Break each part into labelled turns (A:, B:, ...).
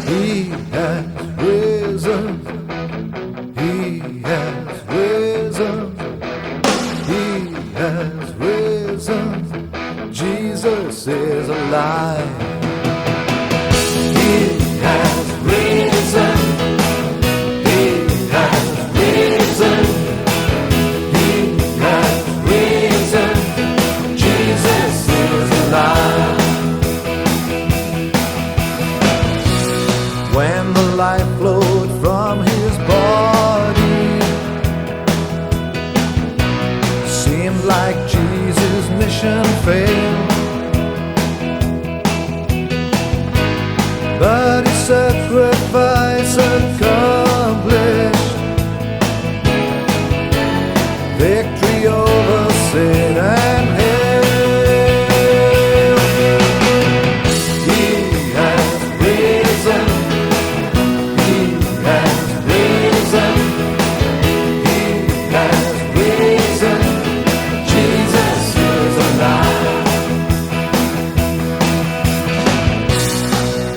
A: He has risen. He has risen. He has risen. Jesus is alive. He has risen. He has risen. He has risen. Jesus is alive. When the life flowed from his body, seemed like Jesus' mission failed. But his sacrifice accomplished victory over sin and hell. He has risen. He has risen. He has risen. Jesus is alive.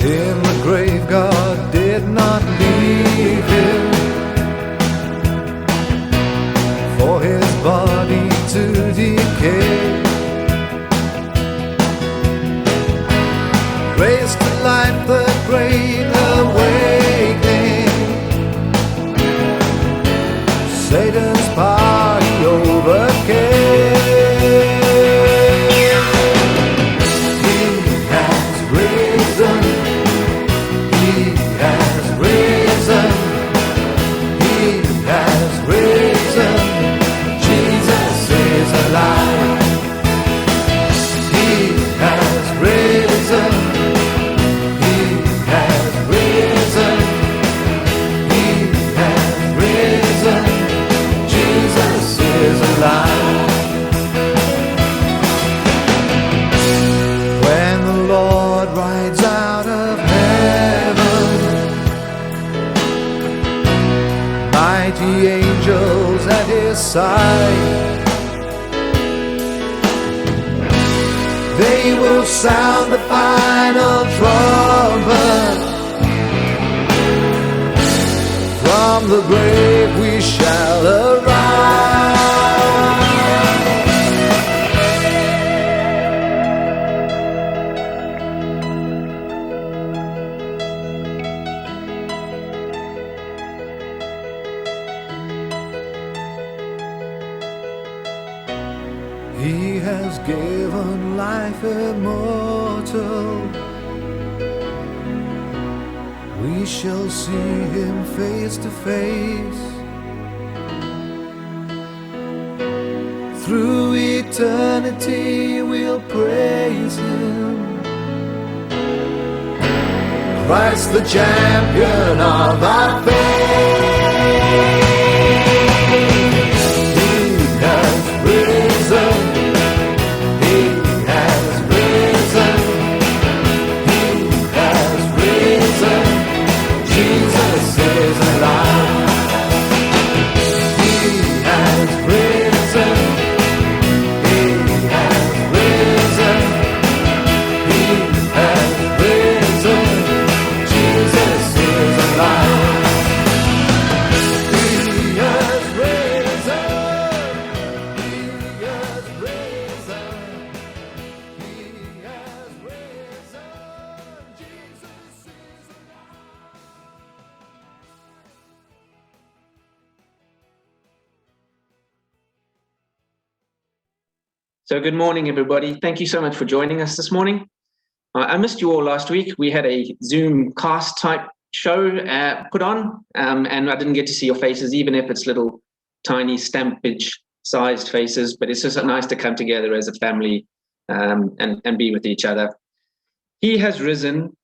A: In the grave, God did not leave him for his body to decay. Raised to life, the great awakening. Satan's power he overcame. He has risen. He has risen. He has risen. Jesus is alive. He has risen. He has risen. He has risen. Jesus is alive. When the Lord rides out of heaven, mighty angels at his side, they will sound the final trumpet. From the grave we shall arise. He has given life immortal. We shall see him face to face. Through eternity we'll praise him. Christ the champion of our faith. He has risen. Jesus is alive. He has risen. He has risen. He has risen. Jesus is alive. He has risen. He has risen. He has risen. Jesus is alive.
B: So good morning, everybody. Thank you so much for joining us this morning. I missed you all last week. We had a Zoom cast type show put on, and I didn't get to see your faces, even if it's little tiny stampage sized faces, but it's just nice to come together as a family and be with each other. He has risen.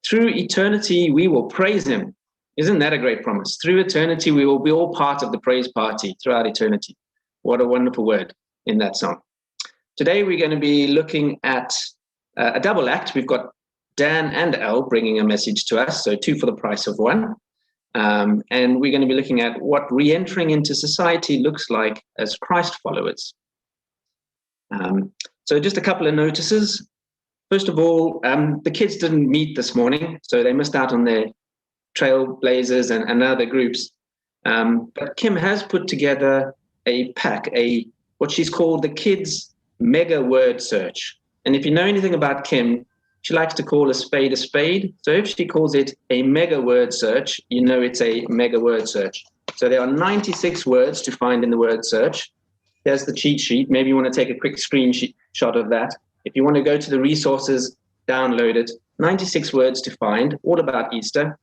B: Through eternity, we will praise him. Isn't that a great promise? Through eternity, we will be all part of the praise party throughout eternity. What a wonderful word in that song. Today, we're going to be looking at a double act. We've got Dan and Al bringing a message to us, so 2 for the price of 1. And we're going to be looking at what re-entering into society looks like as Christ followers. So just a couple of notices. First of all, the kids didn't meet this morning, so they missed out on their Trailblazers and other groups. But Kim has put together a pack, what she's called the Kids Mega Word Search. And if you know anything about Kim, she likes to call a spade a spade. So if she calls it a mega word search, you know it's a mega word search. So there are 96 words to find in the word search. There's the cheat sheet. Maybe you want to take a quick screenshot of that. If you want to go to the resources, download it. 96 words to find, all about Easter,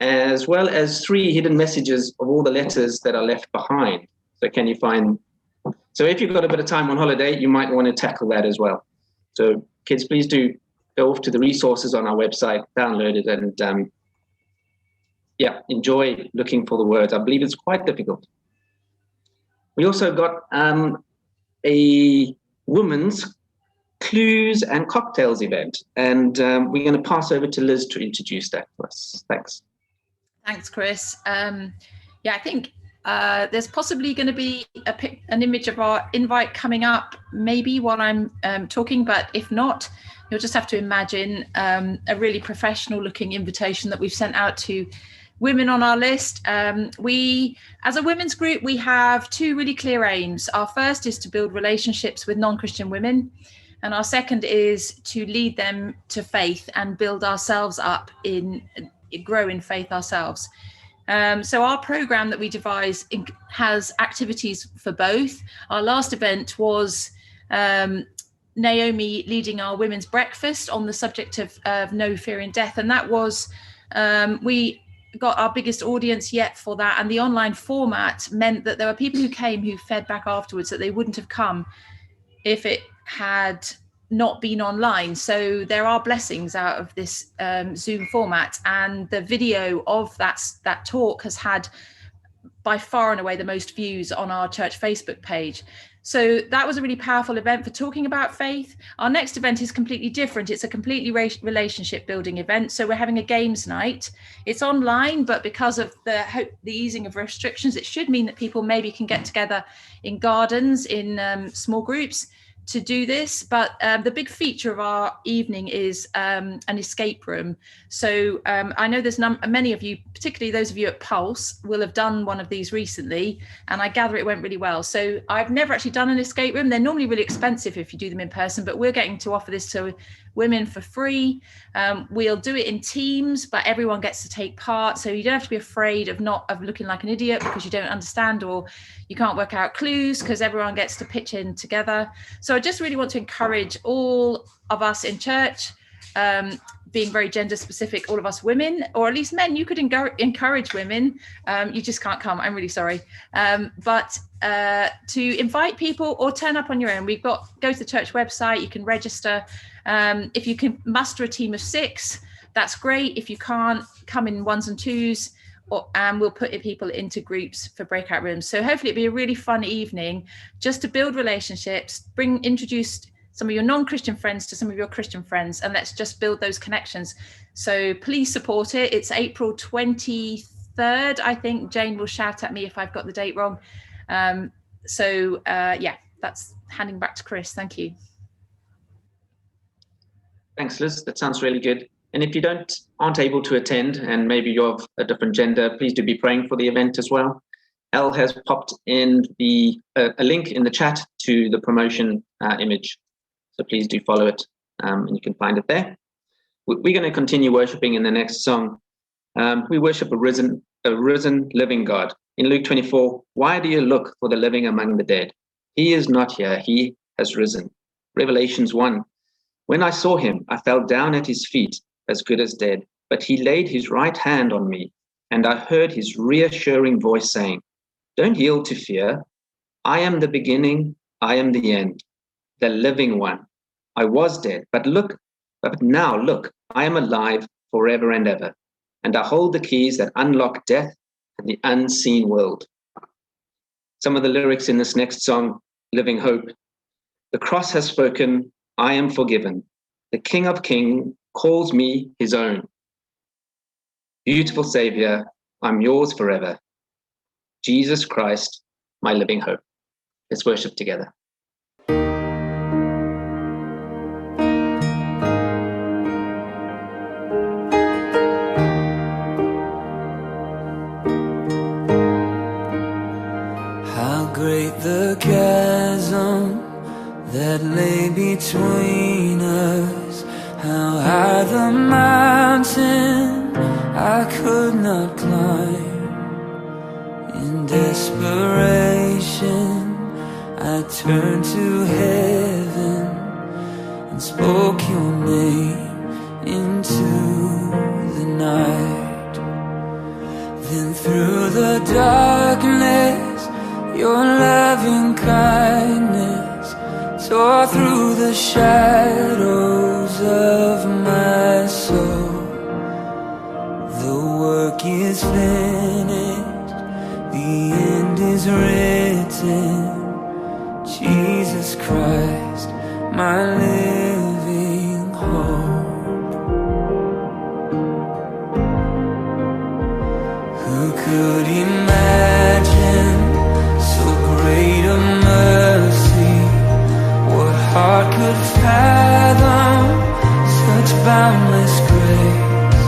B: as well as 3 hidden messages of all the letters that are left behind. So can you find? So if you've got a bit of time on holiday, you might want to tackle that as well. So kids, please do go off to the resources on our website, download it, and enjoy looking for the words. I believe it's quite difficult. We also got a women's clues and cocktails event, and we're going to pass over to Liz to introduce that for us. Thanks.
C: Thanks, Chris. I think there's possibly going to be an image of our invite coming up, maybe while I'm talking, but if not, you'll just have to imagine a really professional looking invitation that we've sent out to women on our list. We, as a women's group, we have 2 really clear aims. Our first is to build relationships with non-Christian women. And our second is to lead them to faith and build ourselves up grow in faith ourselves. So our program that we devise has activities for both. Our last event was Naomi leading our women's breakfast on the subject of no fear in death. And that was, we got our biggest audience yet for that. And the online format meant that there were people who came who fed back afterwards that they wouldn't have come if it had not been online. So there are blessings out of this Zoom format, and the video of that talk has had by far and away the most views on our church Facebook page. So that was a really powerful event for talking about faith. Our next event is completely different. It's a completely relationship building event. So we're having a games night. It's online, but because of the easing of restrictions, it should mean that people maybe can get together in gardens, in small groups, to do this. But the big feature of our evening is an escape room. So I know there's many of you, particularly those of you at Pulse, will have done one of these recently, and I gather it went really well. So I've never actually done an escape room. They're normally really expensive if you do them in person, but we're getting to offer this to women for free. We'll do it in teams, but everyone gets to take part. So you don't have to be afraid of looking like an idiot because you don't understand or you can't work out clues, because everyone gets to pitch in together. So I just really want to encourage all of us in church, being very gender specific, all of us women, or at least men. You could encourage women. You just can't come. I'm really sorry. But to invite people or turn up on your own. Go to the church website. You can register. If you can muster a team of 6, that's great. If you can't, come in 1s and 2s. And we'll put people into groups for breakout rooms. So hopefully it'll be a really fun evening just to build relationships, introduce some of your non-Christian friends to some of your Christian friends, and let's just build those connections. So please support it. It's April 23rd, I think. Jane will shout at me if I've got the date wrong. That's handing back to Chris. Thank you.
B: Thanks, Liz. That sounds really good. And if you aren't able to attend, and maybe you're of a different gender, please do be praying for the event as well. Elle has popped in a link in the chat to the promotion image. So please do follow it, and you can find it there. We're going to continue worshiping in the next song. We worship a risen living God. In Luke 24, why do you look for the living among the dead? He is not here. He has risen. Revelations 1, when I saw him, I fell down at his feet as good as dead, but he laid his right hand on me, and I heard his reassuring voice saying, don't yield to fear. I am the beginning. I am the end, the living one. I was dead, but now look, I am alive forever and ever, and I hold the keys that unlock death and the unseen world. Some of the lyrics in this next song, Living Hope. The cross has spoken, I am forgiven. The King of Kings calls me his own. Beautiful Savior, I'm yours forever. Jesus Christ, my living hope. Let's worship together.
D: great the chasm that lay between us, how high the mountain I could not climb. In desperation I turned to heaven and spoke your name into the night. Then through the darkness your loving kindness tore through the shadows of my soul. The work is finished, the end is written. Jesus Christ, my living hope. Who could imagine so great a mercy? What heart could fathom such boundless grace?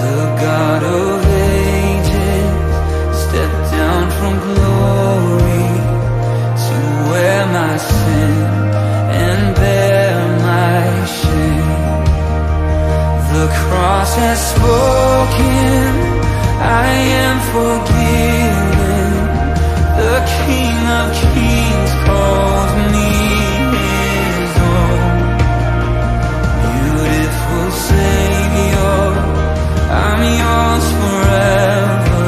D: The God of ages stepped down from glory to wear my sin and bear my shame. The cross has spoken, I am forgiven. The King of Kings calls me his own. Beautiful Savior, I'm yours forever.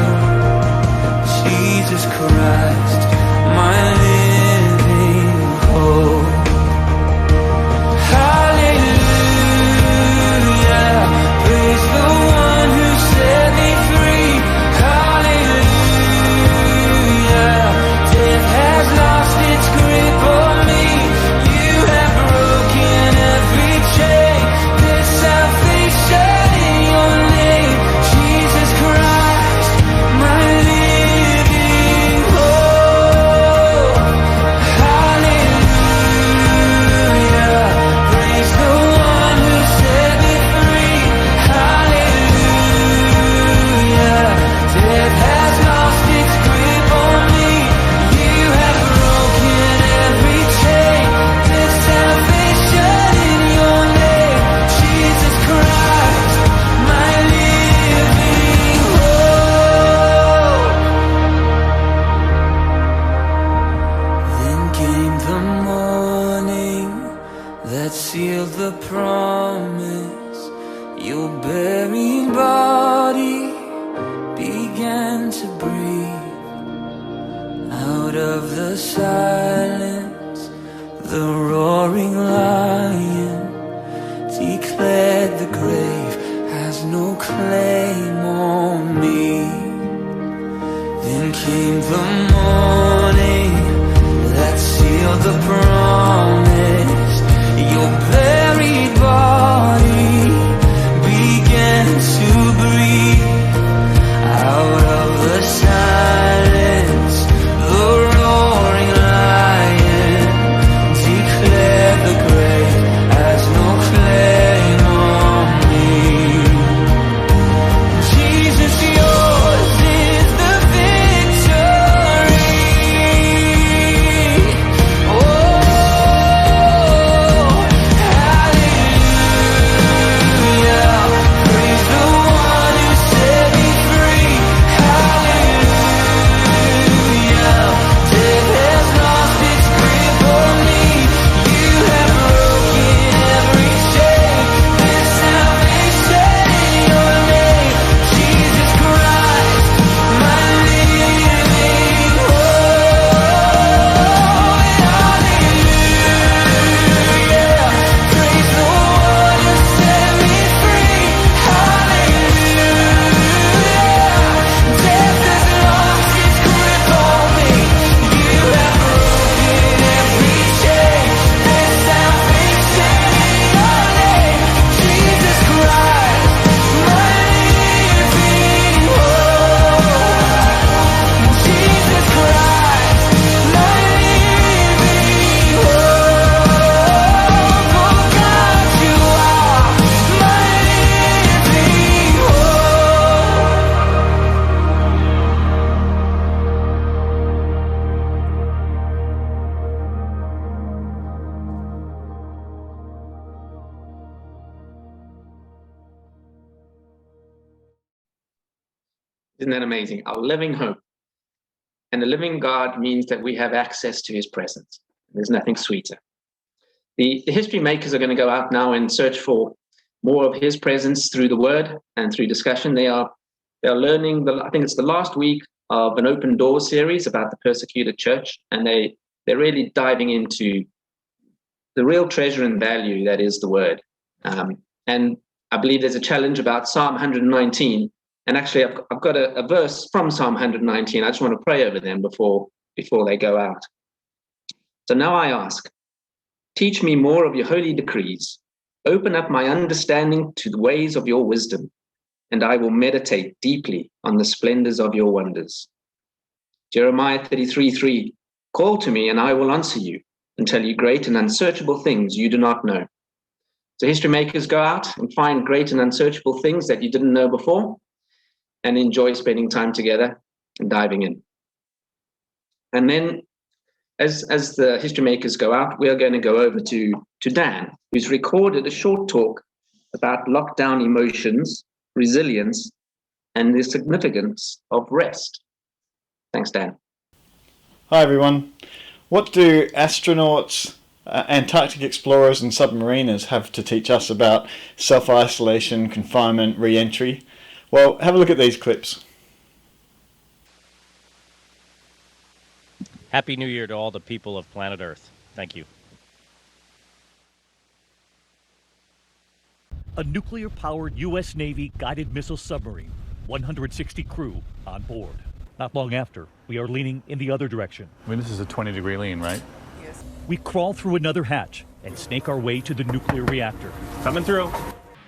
D: Jesus Christ, my living hope. Hallelujah, praise the one who set me free. Hallelujah, death has lost its grip on me. You have broken every chain. There's salvation in your name. Jesus Christ, my living hope. Hallelujah, praise the one who set me free. Hallelujah, death has lost its grip on me. You have broken every chain. There's salvation in your name. Jesus Christ, my living hope. Then came the morning that sealed the promise. Your buried body began to breathe. Out of the silence, the roaring lion declared the grave has no claim on me. Then came the morning that sealed the promise. Your buried body began to breathe. Out of the silence, the roaring lion declared the grave has no claim on me. Jesus, yours is the victory. Oh,
B: Isn't that amazing? Our living hope. And the living God means that we have access to his presence. There's nothing sweeter. The history makers are going to go out now and search for more of his presence through the word and through discussion. They're learning, I think it's the last week of an Open Doors series about the persecuted church. And they're really diving into the real treasure and value that is the word. And I believe there's a challenge about Psalm 119. And actually, I've got a verse from Psalm 119. I just want to pray over them before they go out. So now I ask, teach me more of your holy decrees. Open up my understanding to the ways of your wisdom, and I will meditate deeply on the splendors of your wonders. Jeremiah 33:3, call to me and I will answer you and tell you great and unsearchable things you do not know. So history makers go out and find great and unsearchable things that you didn't know before and enjoy spending time together and diving in. And then as the history makers go out, we are going to go over to Dan, who's recorded a short talk about lockdown emotions, resilience, and the significance of rest. Thanks, Dan.
E: Hi, everyone. What do astronauts, Antarctic explorers and submariners have to teach us about self-isolation, confinement, re-entry? Well, have a look at these clips.
F: Happy New Year to all the people of planet Earth. Thank you.
G: A nuclear-powered U.S. Navy guided missile submarine, 160 crew on board. Not long after, we are leaning in the other direction.
H: I mean, this is a 20-degree lean, right?
G: Yes. We crawl through another hatch and snake our way to the nuclear reactor.
H: Coming through.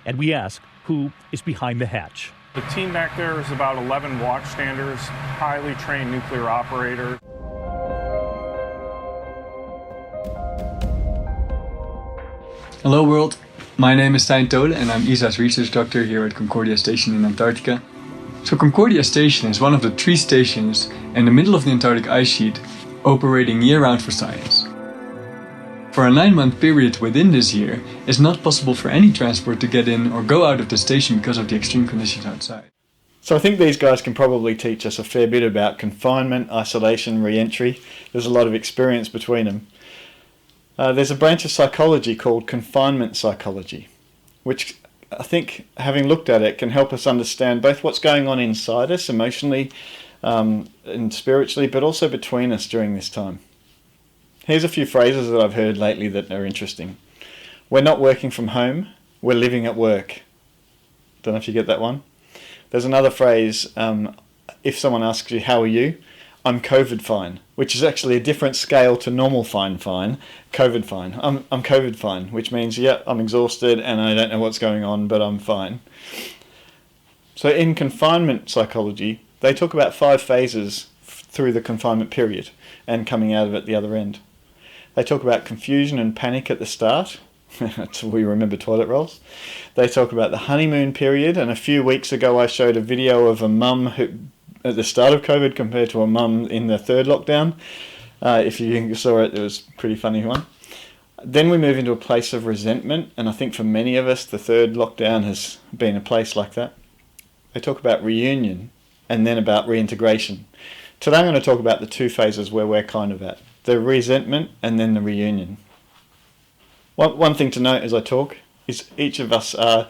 G: And we ask, who is behind the hatch?
I: The team back there is about 11 watchstanders, highly trained nuclear operators.
J: Hello world, my name is Stijn Tole and I'm ESA's research doctor here at Concordia Station in Antarctica. So Concordia Station is one of the 3 stations in the middle of the Antarctic ice sheet operating year-round for science. For a 9-month period within this year, it's not possible for any transport to get in or go out of the station because of the extreme conditions outside.
E: So I think these guys can probably teach us a fair bit about confinement, isolation, re-entry. There's a lot of experience between them. There's a branch of psychology called confinement psychology, which I think, having looked at it, can help us understand both what's going on inside us emotionally and spiritually, but also between us during this time. Here's a few phrases that I've heard lately that are interesting. We're not working from home, we're living at work. Don't know if you get that one. There's another phrase, if someone asks you, how are you? I'm COVID fine, which is actually a different scale to normal fine, COVID fine. I'm COVID fine, which means, yeah, I'm exhausted and I don't know what's going on, but I'm fine. So in confinement psychology, they talk about 5 phases through the confinement period and coming out of it the other end. They talk about confusion and panic at the start. That's we remember toilet rolls. They talk about the honeymoon period, and a few weeks ago I showed a video of a mum who, at the start of COVID compared to a mum in the 3rd lockdown. If you saw it, it was a pretty funny one. Then we move into a place of resentment, and I think for many of us the 3rd lockdown has been a place like that. They talk about reunion and then about reintegration. Today I'm going to talk about the 2 phases where we're kind of at. The resentment and then the reunion. One thing to note as I talk is each of us are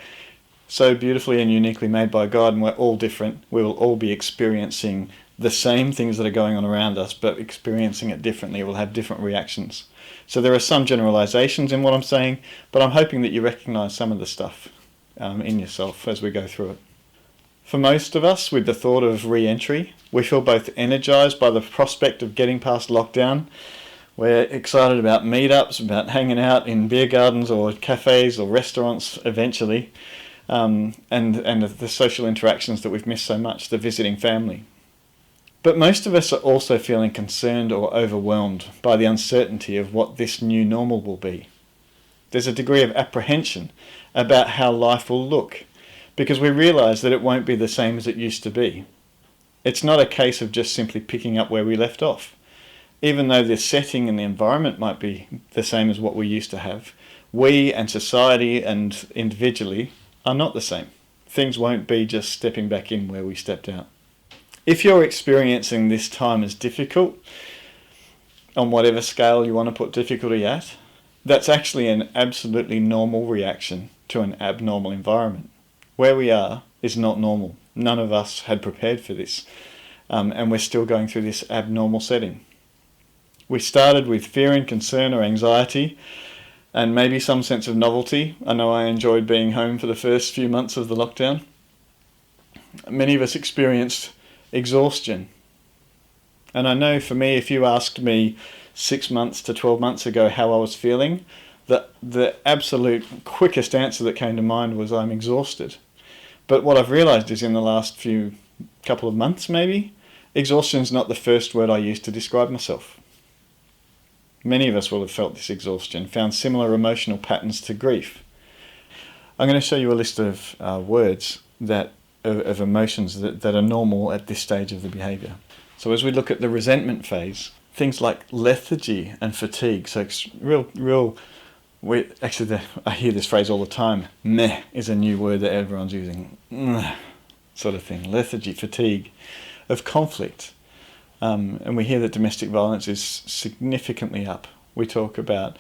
E: so beautifully and uniquely made by God, and we're all different. We will all be experiencing the same things that are going on around us, but experiencing it differently. We'll have different reactions. So there are some generalizations in what I'm saying, but I'm hoping that you recognize some of the stuff in yourself as we go through it. For most of us, with the thought of re-entry, we feel both energized by the prospect of getting past lockdown. We're excited about meetups, about hanging out in beer gardens or cafes or restaurants eventually, and the social interactions that we've missed so much, the visiting family. But most of us are also feeling concerned or overwhelmed by the uncertainty of what this new normal will be. There's a degree of apprehension about how life will look, because we realise that it won't be the same as it used to be. It's not a case of just simply picking up where we left off. Even though the setting and the environment might be the same as what we used to have, we and society and individually are not the same. Things won't be just stepping back in where we stepped out. If you're experiencing this time as difficult, on whatever scale you want to put difficulty at, that's actually an absolutely normal reaction to an abnormal environment. Where we are is not normal. None of us had prepared for this, and we're still going through this abnormal setting. We started with fear and concern or anxiety, and maybe some sense of novelty. I know I enjoyed being home for the first few months of the lockdown. Many of us experienced exhaustion. And I know for me, if you asked me 6 months to 12 months ago how I was feeling, the absolute quickest answer that came to mind was I'm exhausted. But what I've realised is in the last couple of months maybe, exhaustion is not the first word I use to describe myself. Many of us will have felt this exhaustion, found similar emotional patterns to grief. I'm going to show you a list of words of emotions that are normal at this stage of the behaviour. So as we look at the resentment phase, things like lethargy and fatigue. So it's I hear this phrase all the time. Meh is a new word that everyone's using. Sort of thing. Lethargy, fatigue, of conflict. And we hear that domestic violence is significantly up. We talk about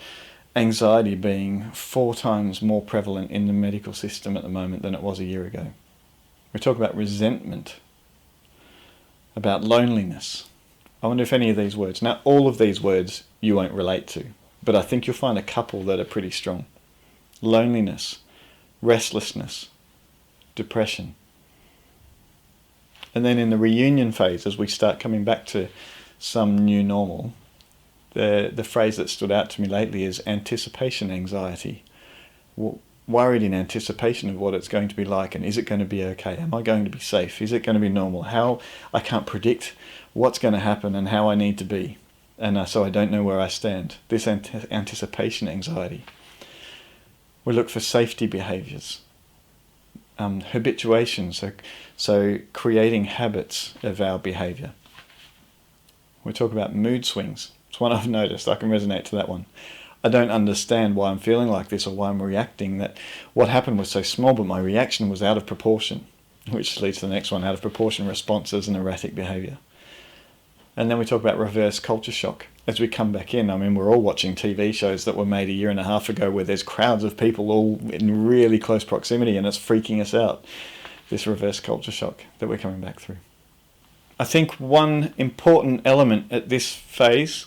E: anxiety being 4 times more prevalent in the medical system at the moment than it was a year ago. We talk about resentment, about loneliness. I wonder if any of these words, now all of these words you won't relate to, but I think you'll find a couple that are pretty strong. Loneliness, restlessness, depression. And then in the reunion phase, as we start coming back to some new normal, the phrase that stood out to me lately is anticipation anxiety. Worried in anticipation of what it's going to be like, and is it going to be okay? Am I going to be safe? Is it going to be normal? How I can't predict what's going to happen and how I need to be, and so I don't know where I stand. This anticipation anxiety. We look for safety behaviours, habituation, so creating habits of our behaviour. We talk about mood swings. It's one I've noticed. I can resonate to that one. I don't understand why I'm feeling like this or why I'm reacting. That what happened was so small, but my reaction was out of proportion, which leads to the next one, out of proportion responses and erratic behaviour. And then we talk about reverse culture shock. As we come back in, I mean, we're all watching TV shows that were made 1.5 years ago where there's crowds of people all in really close proximity and it's freaking us out. This reverse culture shock that we're coming back through. I think one important element at this phase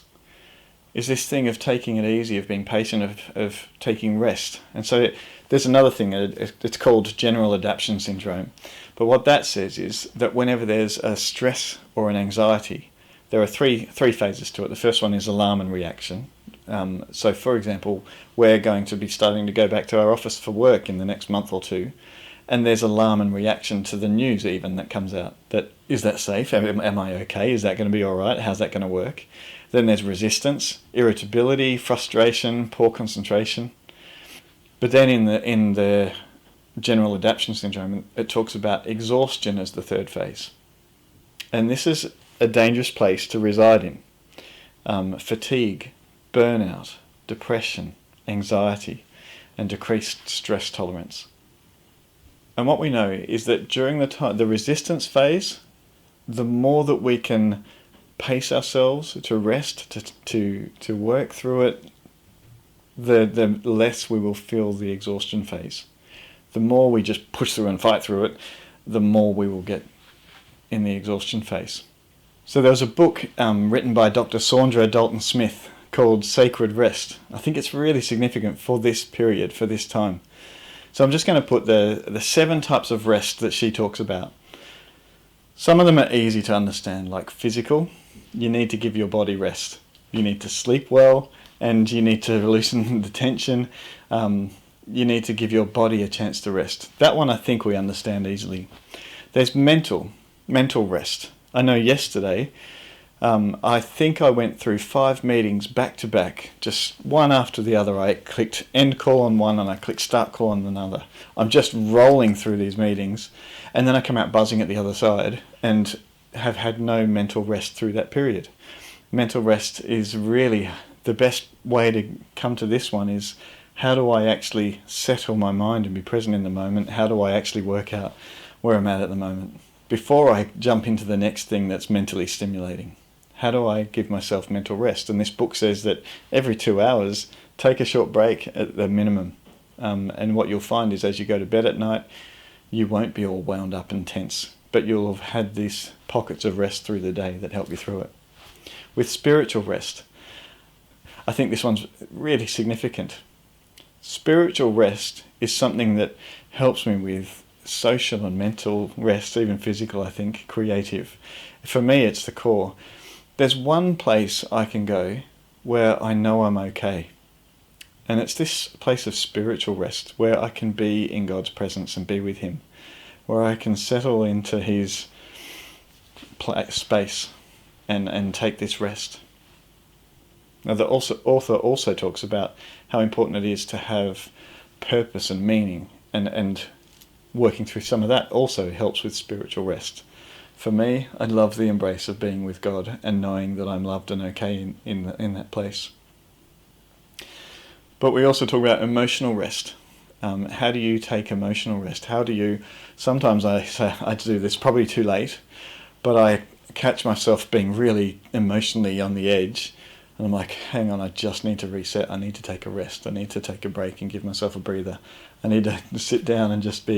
E: is this thing of taking it easy, of being patient, of taking rest. And so there's another thing, it's called general adaptation syndrome. But what that says is that whenever there's a stress or an anxiety, there are three phases to it. The first one is alarm and reaction. So for example, we're going to be starting to go back to our office for work in the next month or two, and there's alarm and reaction to the news even that comes out. That, is that safe? Am I okay? Is that going to be all right? How's that going to work? Then there's resistance, irritability, frustration, poor concentration. But then in the general adaptation syndrome, it talks about exhaustion as the third phase. And this is a dangerous place to reside in. Fatigue, burnout, depression, anxiety, and decreased stress tolerance. And what we know is that during the resistance phase, the more that we can pace ourselves to rest, to work through it, the less we will feel the exhaustion phase. The more we just push through and fight through it, the more we will get in the exhaustion phase. So there was a book written by Dr. Saundra Dalton Smith called Sacred Rest. I think it's really significant for this period, for this time. So I'm just going to put the 7 types of rest that she talks about. Some of them are easy to understand, like physical. You need to give your body rest. You need to sleep well, and you need to loosen the tension. You need to give your body a chance to rest. That one I think we understand easily. There's mental rest. I know yesterday, I think I went through 5 meetings back to back, just one after the other. I clicked end call on one and I clicked start call on another. I'm just rolling through these meetings, and then I come out buzzing at the other side and have had no mental rest through that period. Mental rest is really the best way to come to this one is, how do I actually settle my mind and be present in the moment? How do I actually work out where I'm at the moment? before I jump into the next thing that's mentally stimulating. How do I give myself mental rest? And this book says that every 2 hours, take a short break at the minimum. And what you'll find is as you go to bed at night, you won't be all wound up and tense, but you'll have had these pockets of rest through the day that help you through it. With spiritual rest, I think this one's really significant. Spiritual rest is something that helps me with social and mental rest, even physical, I think, creative. For me, it's the core. There's one place I can go where I know I'm okay. And it's this place of spiritual rest where I can be in God's presence and be with him, where I can settle into his space and take this rest. Now, the author also talks about how important it is to have purpose and meaning, and working through some of that also helps with spiritual rest. For me, I love the embrace of being with God and knowing that I'm loved and okay in that place. But we also talk about emotional rest. How do you take emotional rest? How do you... Sometimes I say I do this probably too late, but I catch myself being really emotionally on the edge, and I'm like, hang on, I just need to reset. I need to take a rest. I need to take a break and give myself a breather. I need to sit down and just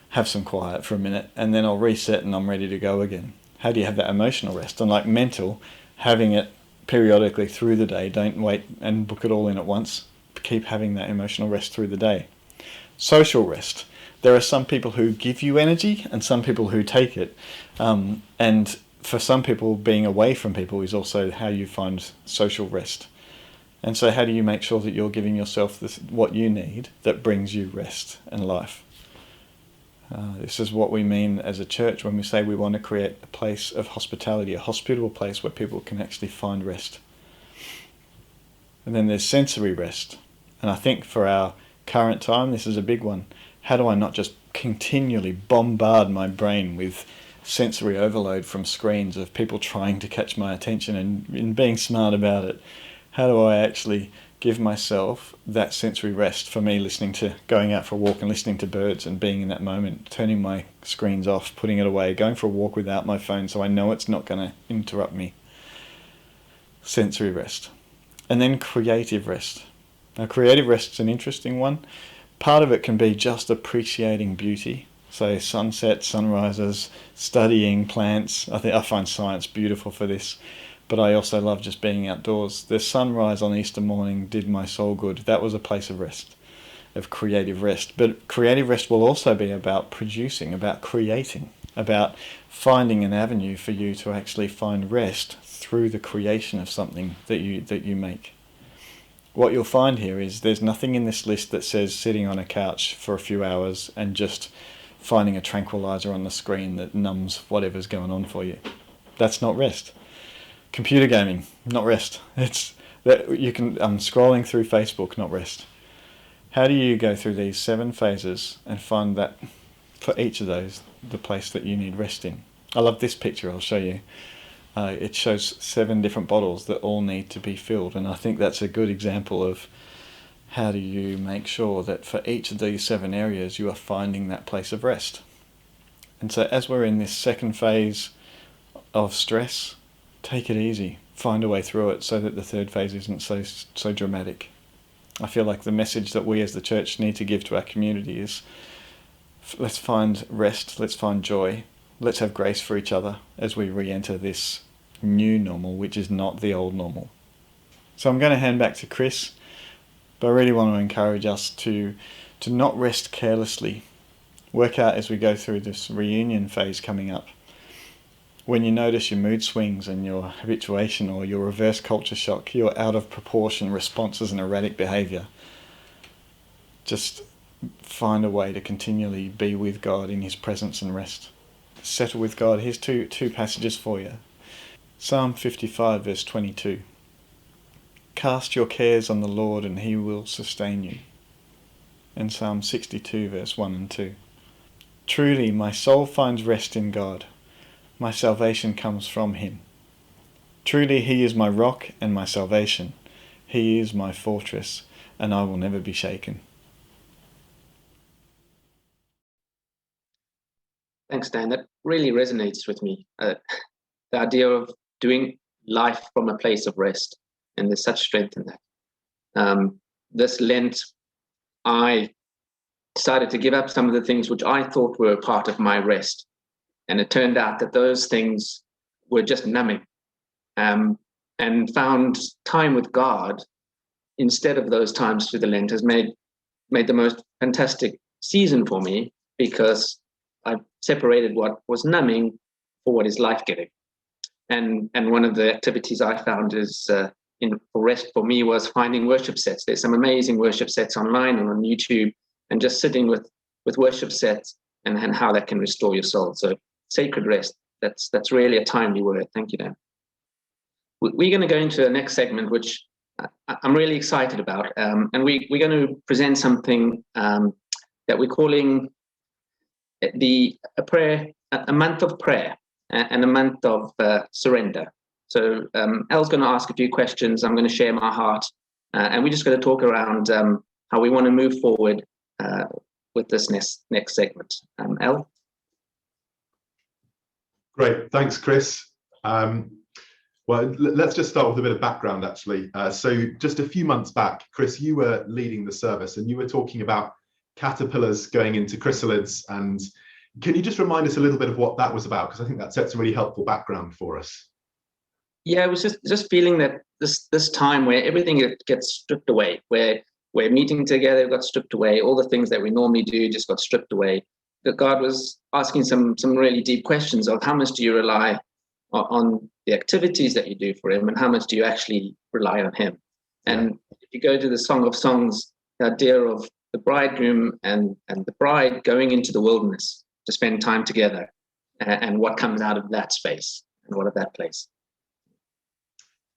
E: have some quiet for a minute, and then I'll reset and I'm ready to go again. How do you have that emotional rest? And like mental, having it periodically through the day. Don't wait and book it all in at once. Keep having that emotional rest through the day. Social rest. There are some people who give you energy and some people who take it. And for some people, being away from people is also how you find social rest. And so how do you make sure that you're giving yourself what you need that brings you rest and life? This is what we mean as a church when we say we want to create a place of hospitality, a hospitable place where people can actually find rest. And then there's sensory rest. And I think for our current time, this is a big one. How do I not just continually bombard my brain with sensory overload from screens of people trying to catch my attention and being smart about it? How do I actually give myself that sensory rest? For me, going out for a walk and listening to birds and being in that moment, turning my screens off, putting it away, going for a walk without my phone so I know it's not going to interrupt me. Sensory rest. And then creative rest. Now, creative rest is an interesting one. Part of it can be just appreciating beauty. So sunsets, sunrises, studying plants. I find science beautiful for this. But I also love just being outdoors. The sunrise on Easter morning did my soul good. That was a place of rest, of creative rest. But creative rest will also be about producing, about creating, about finding an avenue for you to actually find rest through the creation of something that you make. What you'll find here is there's nothing in this list that says sitting on a couch for a few hours and just finding a tranquilizer on the screen that numbs whatever's going on for you. That's not rest. Computer gaming, not rest. It's that you can scrolling through Facebook, not rest. How do you go through these 7 phases and find that for each of those the place that you need rest in? I love this picture. I'll show you. It shows 7 different bottles that all need to be filled, and I think that's a good example of how do you make sure that for each of these 7 areas you are finding that place of rest. And so as we're in this second phase of stress, take it easy, find a way through it so that the third phase isn't so dramatic. I feel like the message that we as the church need to give to our community is let's find rest, let's find joy, let's have grace for each other as we re-enter this new normal, which is not the old normal. So I'm going to hand back to Chris, but I really want to encourage us to not rest carelessly. Work out as we go through this reunion phase coming up. When you notice your mood swings and your habituation or your reverse culture shock, your out of proportion responses and erratic behaviour, just find a way to continually be with God in his presence and rest. Settle with God. Here's two passages for you. Psalm 55 verse 22. Cast your cares on the Lord and he will sustain you. And Psalm 62 verse 1 and 2. Truly my soul finds rest in God. My salvation comes from him. Truly he is my rock and my salvation. He is my fortress, and I will never be shaken.
B: Thanks thanks, Dan. That really resonates with me. The idea of doing life from a place of rest, and there's such strength in that. This Lent, I decided to give up some of the things which I thought were a part of my rest, and it turned out that those things were just numbing, and found time with God instead of those times through the Lent has made the most fantastic season for me, because I've separated what was numbing for what is life-giving. And one of the activities I found is for rest for me was finding worship sets. There's some amazing worship sets online and on YouTube, and just sitting with worship sets and how that can restore your soul. So sacred rest, that's really a timely word. Thank you, Dan. We're going to go into the next segment, which I'm really excited about. And we're going to present something that we're calling a month of prayer and a month of surrender. So Elle's going to ask a few questions. I'm going to share my heart, and we're just going to talk around how we want to move forward with this next segment. Elle?
K: Great, thanks, Chris. Well, let's just start with a bit of background, actually. So just a few months back, Chris, you were leading the service and you were talking about caterpillars going into chrysalids. And can you just remind us a little bit of what that was about? Because I think that sets a really helpful background for us.
B: Yeah, it was just feeling that this time where everything gets stripped away, where we're meeting together got stripped away, all the things that we normally do just got stripped away, that God was asking some really deep questions of how much do you rely on the activities that you do for him, and how much do you actually rely on him? And if you go to the Song of Songs, the idea of the bridegroom and the bride going into the wilderness to spend time together, and what comes out of that space and what of that place.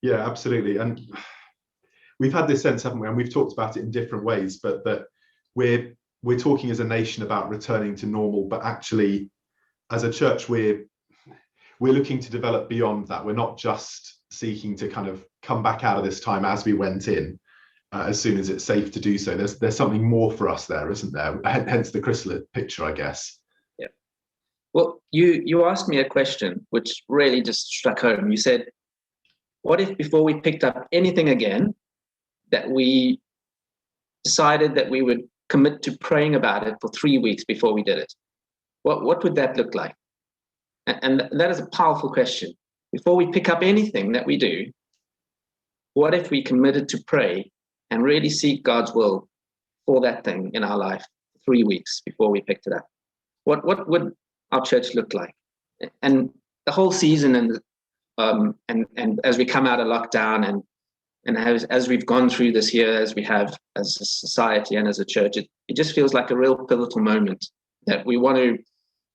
K: Yeah, absolutely. And we've had this sense, haven't we? And we've talked about it in different ways, but that we're talking as a nation about returning to normal, but actually as a church, we're looking to develop beyond that. We're not just seeking to kind of come back out of this time as we went in, as soon as it's safe to do so. There's something more for us there, isn't there? Hence the chrysalid picture, I guess.
B: Yeah. Well, you asked me a question which really just struck home. You said, what if before we picked up anything again, that we decided that we would commit to praying about it for 3 weeks before we did it? What would that look like? And that is a powerful question. Before we pick up anything that we do, what if we committed to pray and really seek God's will for that thing in our life 3 weeks before we picked it up? What would our church look like? And the whole season, and as we come out of lockdown, and as we've gone through this year, as we have as a society and as a church, it just feels like a real pivotal moment that we want to,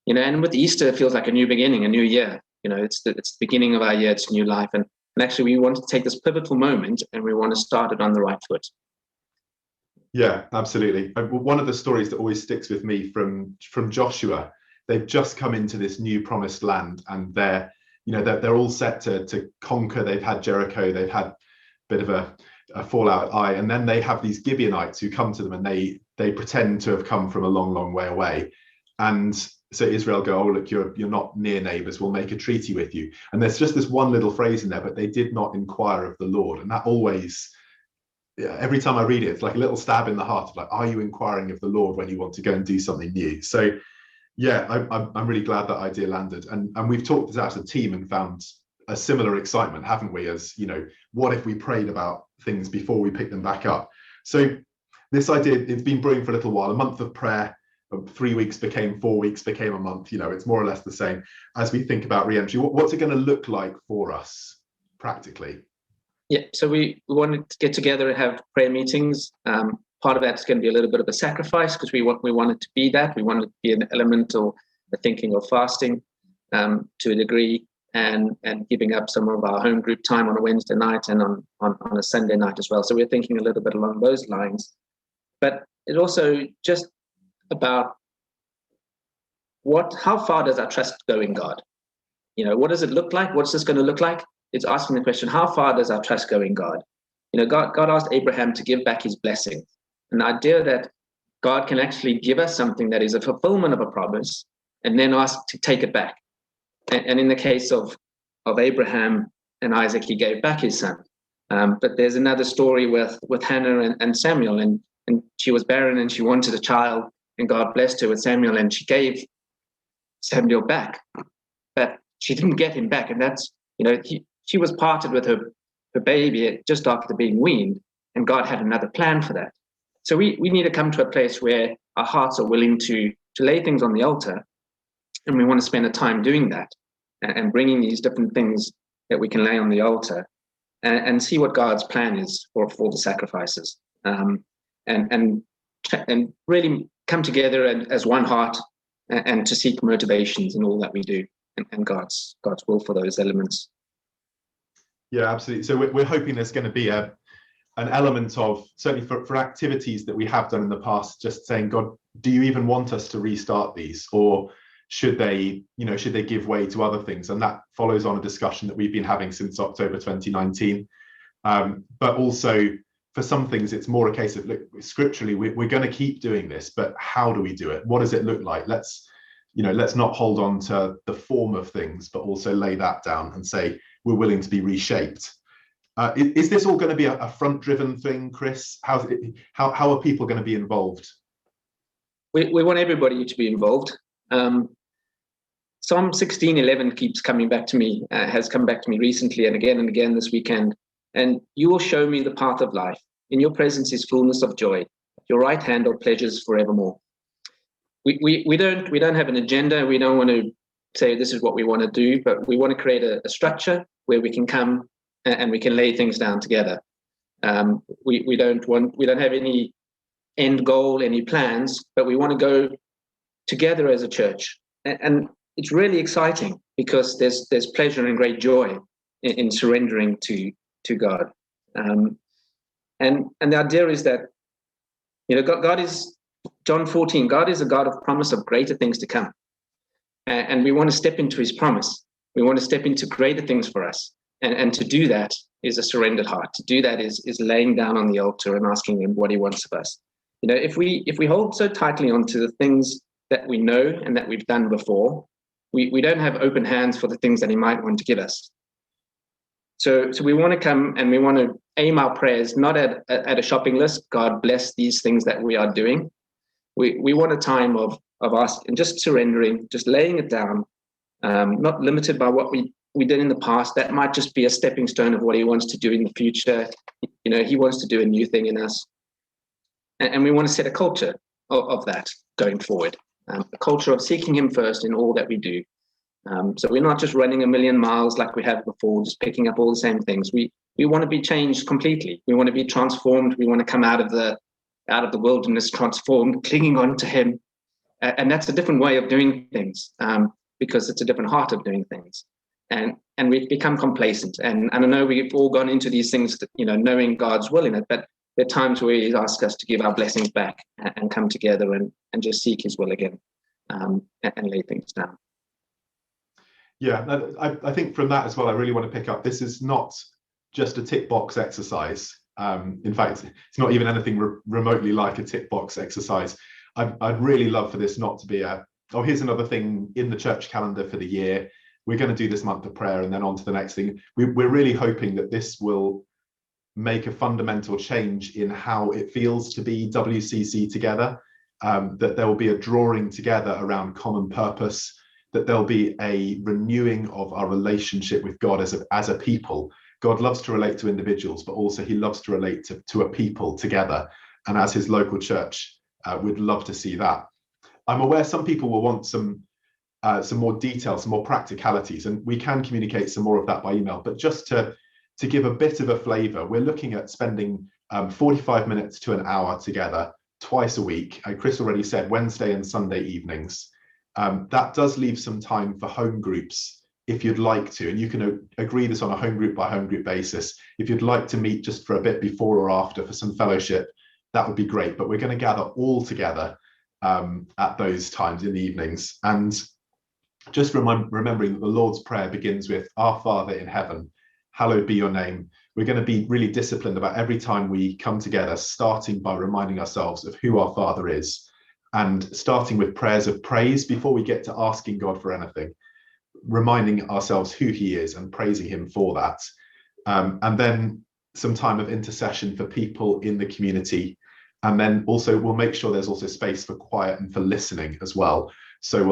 B: and with Easter, it feels like a new beginning, a new year. It's the beginning of our year, it's new life. And actually, we want to take this pivotal moment and we want to start it on the right foot.
K: Yeah, absolutely. One of the stories that always sticks with me from Joshua, they've just come into this new promised land, and they're all set to conquer. They've had Jericho, they've had a bit of a fallout eye, and then they have these Gibeonites who come to them, and they pretend to have come from a long, long way away. And so Israel go, oh, look, you're not near neighbors, we'll make a treaty with you. And there's just this one little phrase in there, but they did not inquire of the Lord. And that always, every time I read it, it's like a little stab in the heart of like, are you inquiring of the Lord when you want to go and do something new? So yeah, I'm really glad that idea landed. And we've talked this out as a team and found a similar excitement, haven't we? As what if we prayed about things before we picked them back up? So this idea, it's been brewing for a little while, a month of prayer. 3 weeks became 4 weeks, became a month. It's more or less the same as we think about re-entry. What's it going to look like for us practically?
B: Yeah, so we wanted to get together and have prayer meetings. Part of that's going to be a little bit of a sacrifice, because we want it to be that. We want it to be an element of the thinking of fasting to a degree, and giving up some of our home group time on a Wednesday night and on a Sunday night as well. So we're thinking a little bit along those lines. But it also just about how far does our trust go in God? What does it look like? What's this going to look like? It's asking the question, how far does our trust go in God? God asked Abraham to give back his blessing. And the idea that God can actually give us something that is a fulfillment of a promise, and then asked to take it back. And in the case of Abraham and Isaac, he gave back his son. But there's another story with Hannah and Samuel, and she was barren and she wanted a child, and God blessed her with Samuel, and she gave Samuel back, but she didn't get him back. And that's, she was parted with her baby just after being weaned, and God had another plan for that. So we need to come to a place where our hearts are willing to lay things on the altar, and we want to spend a time doing that and bringing these different things that we can lay on the altar and see what God's plan is for the sacrifices, and really come together as one heart and to seek motivations in all that we do and God's will for those elements.
K: Yeah, absolutely. So we're hoping there's going to be an element of, certainly for activities that we have done in the past, just saying, God, do you even want us to restart these, or should they give way to other things? And that follows on a discussion that we've been having since October 2019. But also for some things, it's more a case of, look, scripturally, we're going to keep doing this, but how do we do it? What does it look like? Let's not hold on to the form of things, but also lay that down and say we're willing to be reshaped. Is this all going to be a front-driven thing, Chris? How are people going to be involved?
B: We want everybody to be involved. Psalm 16:11 keeps coming back to me, has come back to me recently and again this weekend. And you will show me the path of life. In your presence is fullness of joy. At your right hand are pleasures forevermore. We don't have an agenda. We don't want to say this is what we want to do, but we want to create a structure where we can come and we can lay things down together. We don't have any end goal, any plans, but we want to go together as a church. And it's really exciting because there's pleasure and great joy in surrendering to God. And the idea is that, God is, John 14, God is a God of promise of greater things to come. And we want to step into his promise. We want to step into greater things for us. And to do that is a surrendered heart. To do that is laying down on the altar and asking him what he wants of us. If we hold so tightly onto the things that we know and that we've done before, we don't have open hands for the things that he might want to give us. So we want to come and we want to aim our prayers not at a shopping list. God bless these things that we are doing. We want a time of asking and just surrendering, just laying it down, not limited by what we did in the past. That might just be a stepping stone of what he wants to do in the future. He wants to do a new thing in us. And we want to set a culture of that going forward, a culture of seeking him first in all that we do. So we're not just running a million miles like we have before, just picking up all the same things. We want to be changed completely. We want to be transformed. We want to come out of the wilderness transformed, clinging on to him. And that's a different way of doing things, because it's a different heart of doing things. And we've become complacent. And I know we've all gone into these things, knowing God's will in it, but there are times where he asks us to give our blessings back and come together and just seek his will again, and lay things down.
K: Yeah, I think from that as well, I really want to pick up, this is not just a tick box exercise. In fact, it's not even anything remotely like a tick box exercise. I'd really love for this not to be here's another thing in the church calendar for the year. We're going to do this month of prayer and then on to the next thing. We're really hoping that this will make a fundamental change in how it feels to be WCC together, that there will be a drawing together around common purpose, that there'll be a renewing of our relationship with God as a people. God loves to relate to individuals, but also he loves to relate to a people together. And as his local church, we'd love to see that. I'm aware some people will want some more detail, some more practicalities, and we can communicate some more of that by email. But just to give a bit of a flavour, we're looking at spending 45 minutes to an hour together twice a week. Chris already said Wednesday and Sunday evenings. That does leave some time for home groups if you'd like to, and you can agree this on a home group by home group basis. If you'd like to meet just for a bit before or after for some fellowship, that would be great. But we're going to gather all together at those times in the evenings. And just remembering that the Lord's Prayer begins with, Our Father in heaven, hallowed be your name. We're going to be really disciplined about every time we come together, starting by reminding ourselves of who our Father is, and starting with prayers of praise before we get to asking God for anything, reminding ourselves who he is and praising him for that. And then some time of intercession for people in the community. And then also we'll make sure there's also space for quiet and for listening as well. So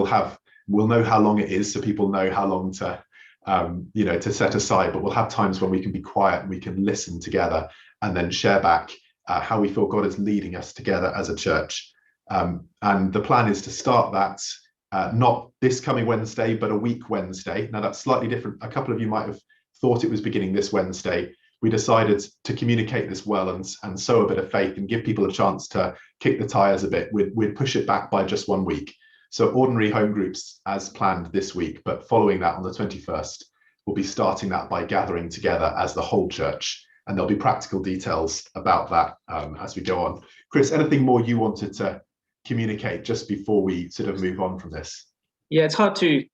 K: we'll know how long it is, so people know how long to to set aside, but we'll have times when we can be quiet and we can listen together and then share back how we feel God is leading us together as a church. And the plan is to start that not this coming Wednesday, but a week Wednesday. Now that's slightly different. A couple of you might have thought it was beginning this Wednesday. We decided to communicate this well and sow a bit of faith and give people a chance to kick the tires a bit. We'd push it back by just 1 week. So ordinary home groups as planned this week, but following that on the 21st, we'll be starting that by gathering together as the whole church. And there'll be practical details about that as we go on. Chris, anything more you wanted to communicate just before we sort of move on from this?
B: Yeah, it's hard to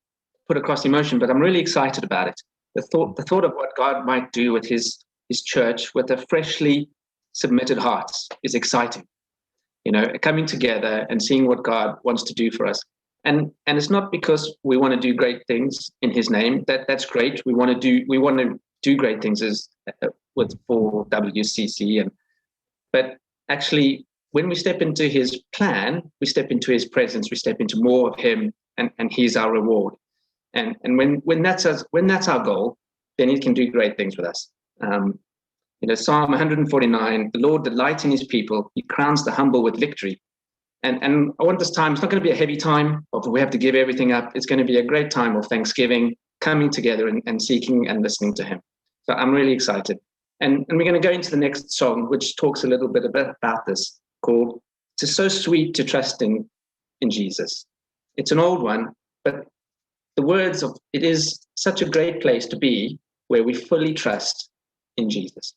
B: put across emotion, but I'm really excited about it. The thought of what God might do with his church with a freshly submitted hearts is exciting. Coming together and seeing what God wants to do for us. And it's not because we want to do great things in his name. That's great. We want to do great things for WCC, but actually when we step into his plan, we step into his presence, we step into more of him, and he's our reward. And when that's our goal, then he can do great things with us. Psalm 149, the Lord delights in his people. He crowns the humble with victory. And I want this time, it's not going to be a heavy time of we have to give everything up. It's going to be a great time of thanksgiving, coming together and seeking and listening to him. So I'm really excited. And we're going to go into the next song, which talks a little bit about this, called "It's So Sweet to Trust in Jesus." It's an old one, but the words of it is such a great place to be where we fully trust in Jesus.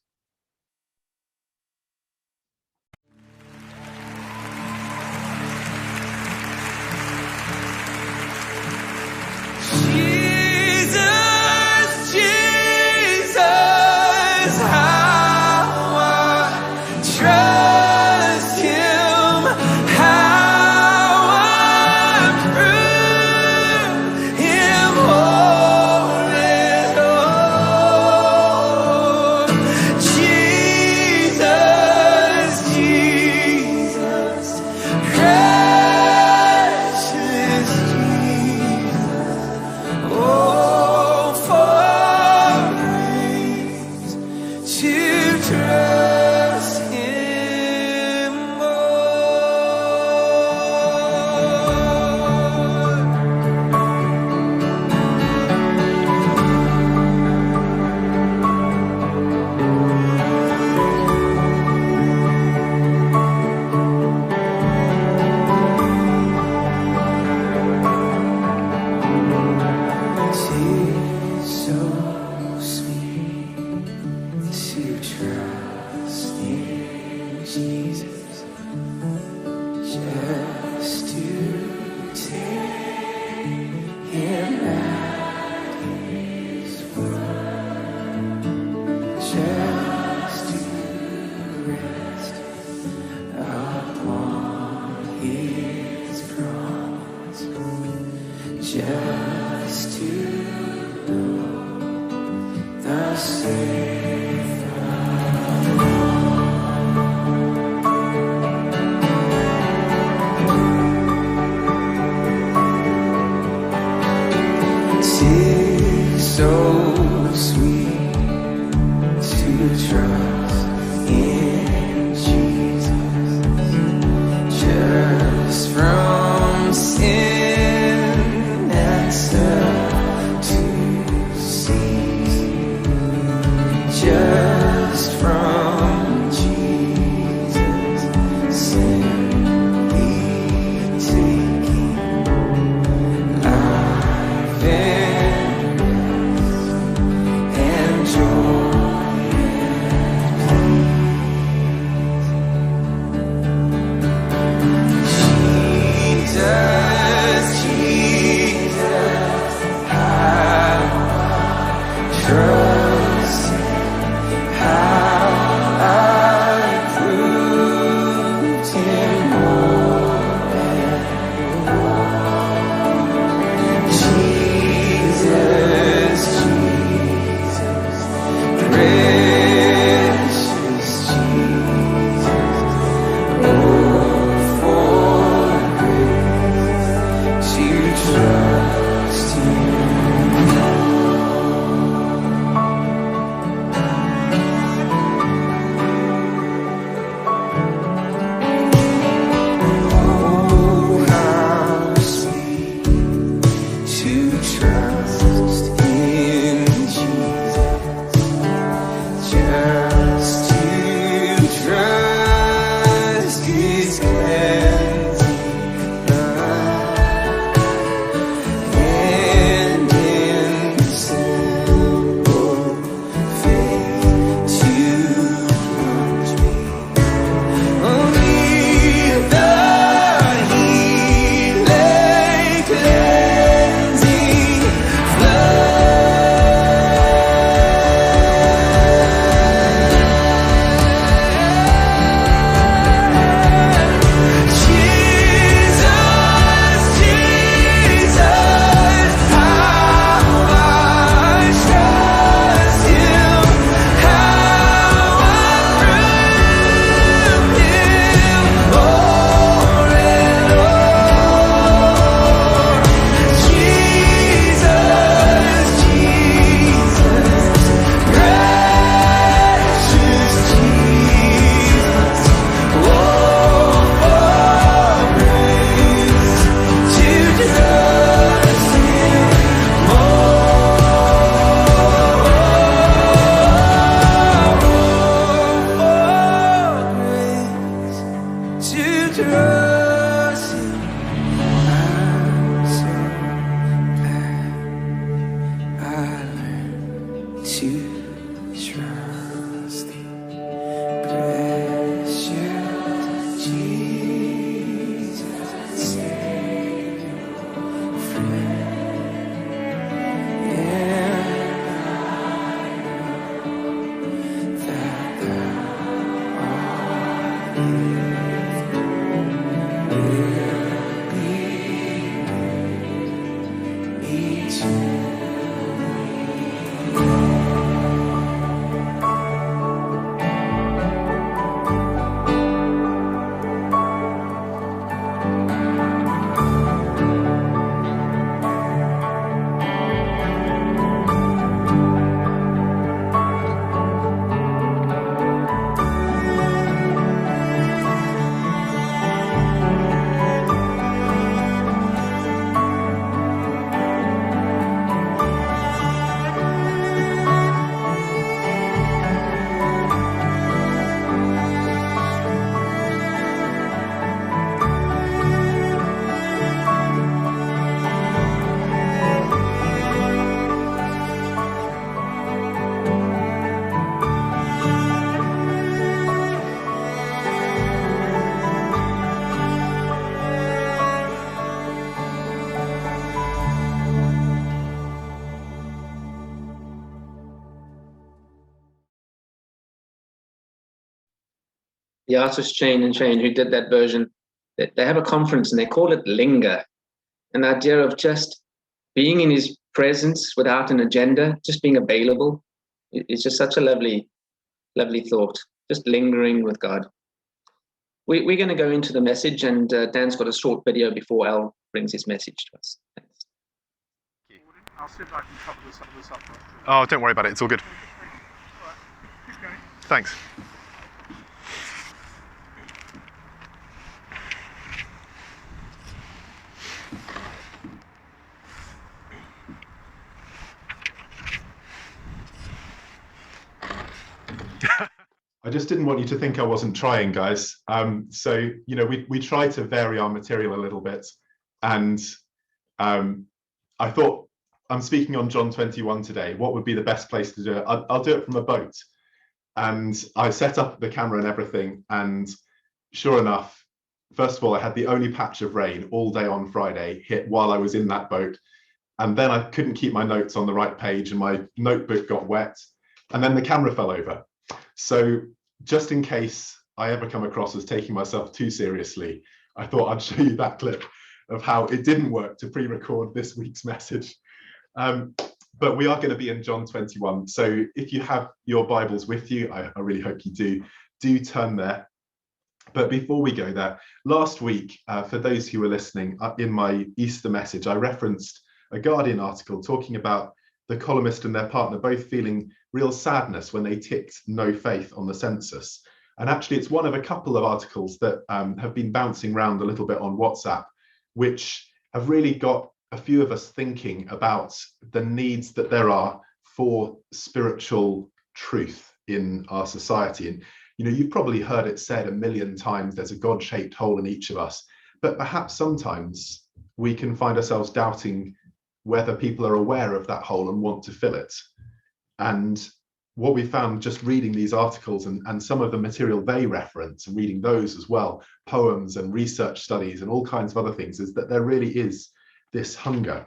D: to trust thee, precious Jesus, Savior, friend, and that thou art with me each
B: The artist Shane and Shane, who did that version, they have a conference and they call it Linger. An idea of just being in his presence without an agenda, just being available. It's just such a lovely, lovely thought, just lingering with God. We're going to go into the message, and Dan's got a short video before Al brings his message to us. Thanks.
I: I'll see if I can cover this up.
L: Oh, don't worry about it. It's all good. Thanks.
K: I just didn't want you to think I wasn't trying, guys. So, you know, we try to vary our material a little bit. And I thought, I'm speaking on John 21 today. What would be the best place to do it? I'll do it from a boat. And I set up the camera and everything. And sure enough, first of all, I had the only patch of rain all day on Friday hit while I was in that boat. And then I couldn't keep my notes on the right page and my notebook got wet. And then the camera fell over. So just in case I ever come across as taking myself too seriously, I thought I'd show you that clip of how it didn't work to pre-record this week's message. But we are going to be in John 21. So if you have your Bibles with you, I really hope you do turn there. But before we go there, last week, for those who were listening, in my Easter message, I referenced a Guardian article talking about the columnist and their partner both feeling real sadness when they ticked no faith on the census. And actually, it's one of a couple of articles that have been bouncing around a little bit on WhatsApp, which have really got a few of us thinking about the needs that there are for spiritual truth in our society. And, you know, you've probably heard it said a million times, there's a God-shaped hole in each of us, but perhaps sometimes we can find ourselves doubting whether people are aware of that hole and want to fill it. And what we found just reading these articles and some of the material they reference and reading those as well, poems and research studies and all kinds of other things, is that there really is this hunger.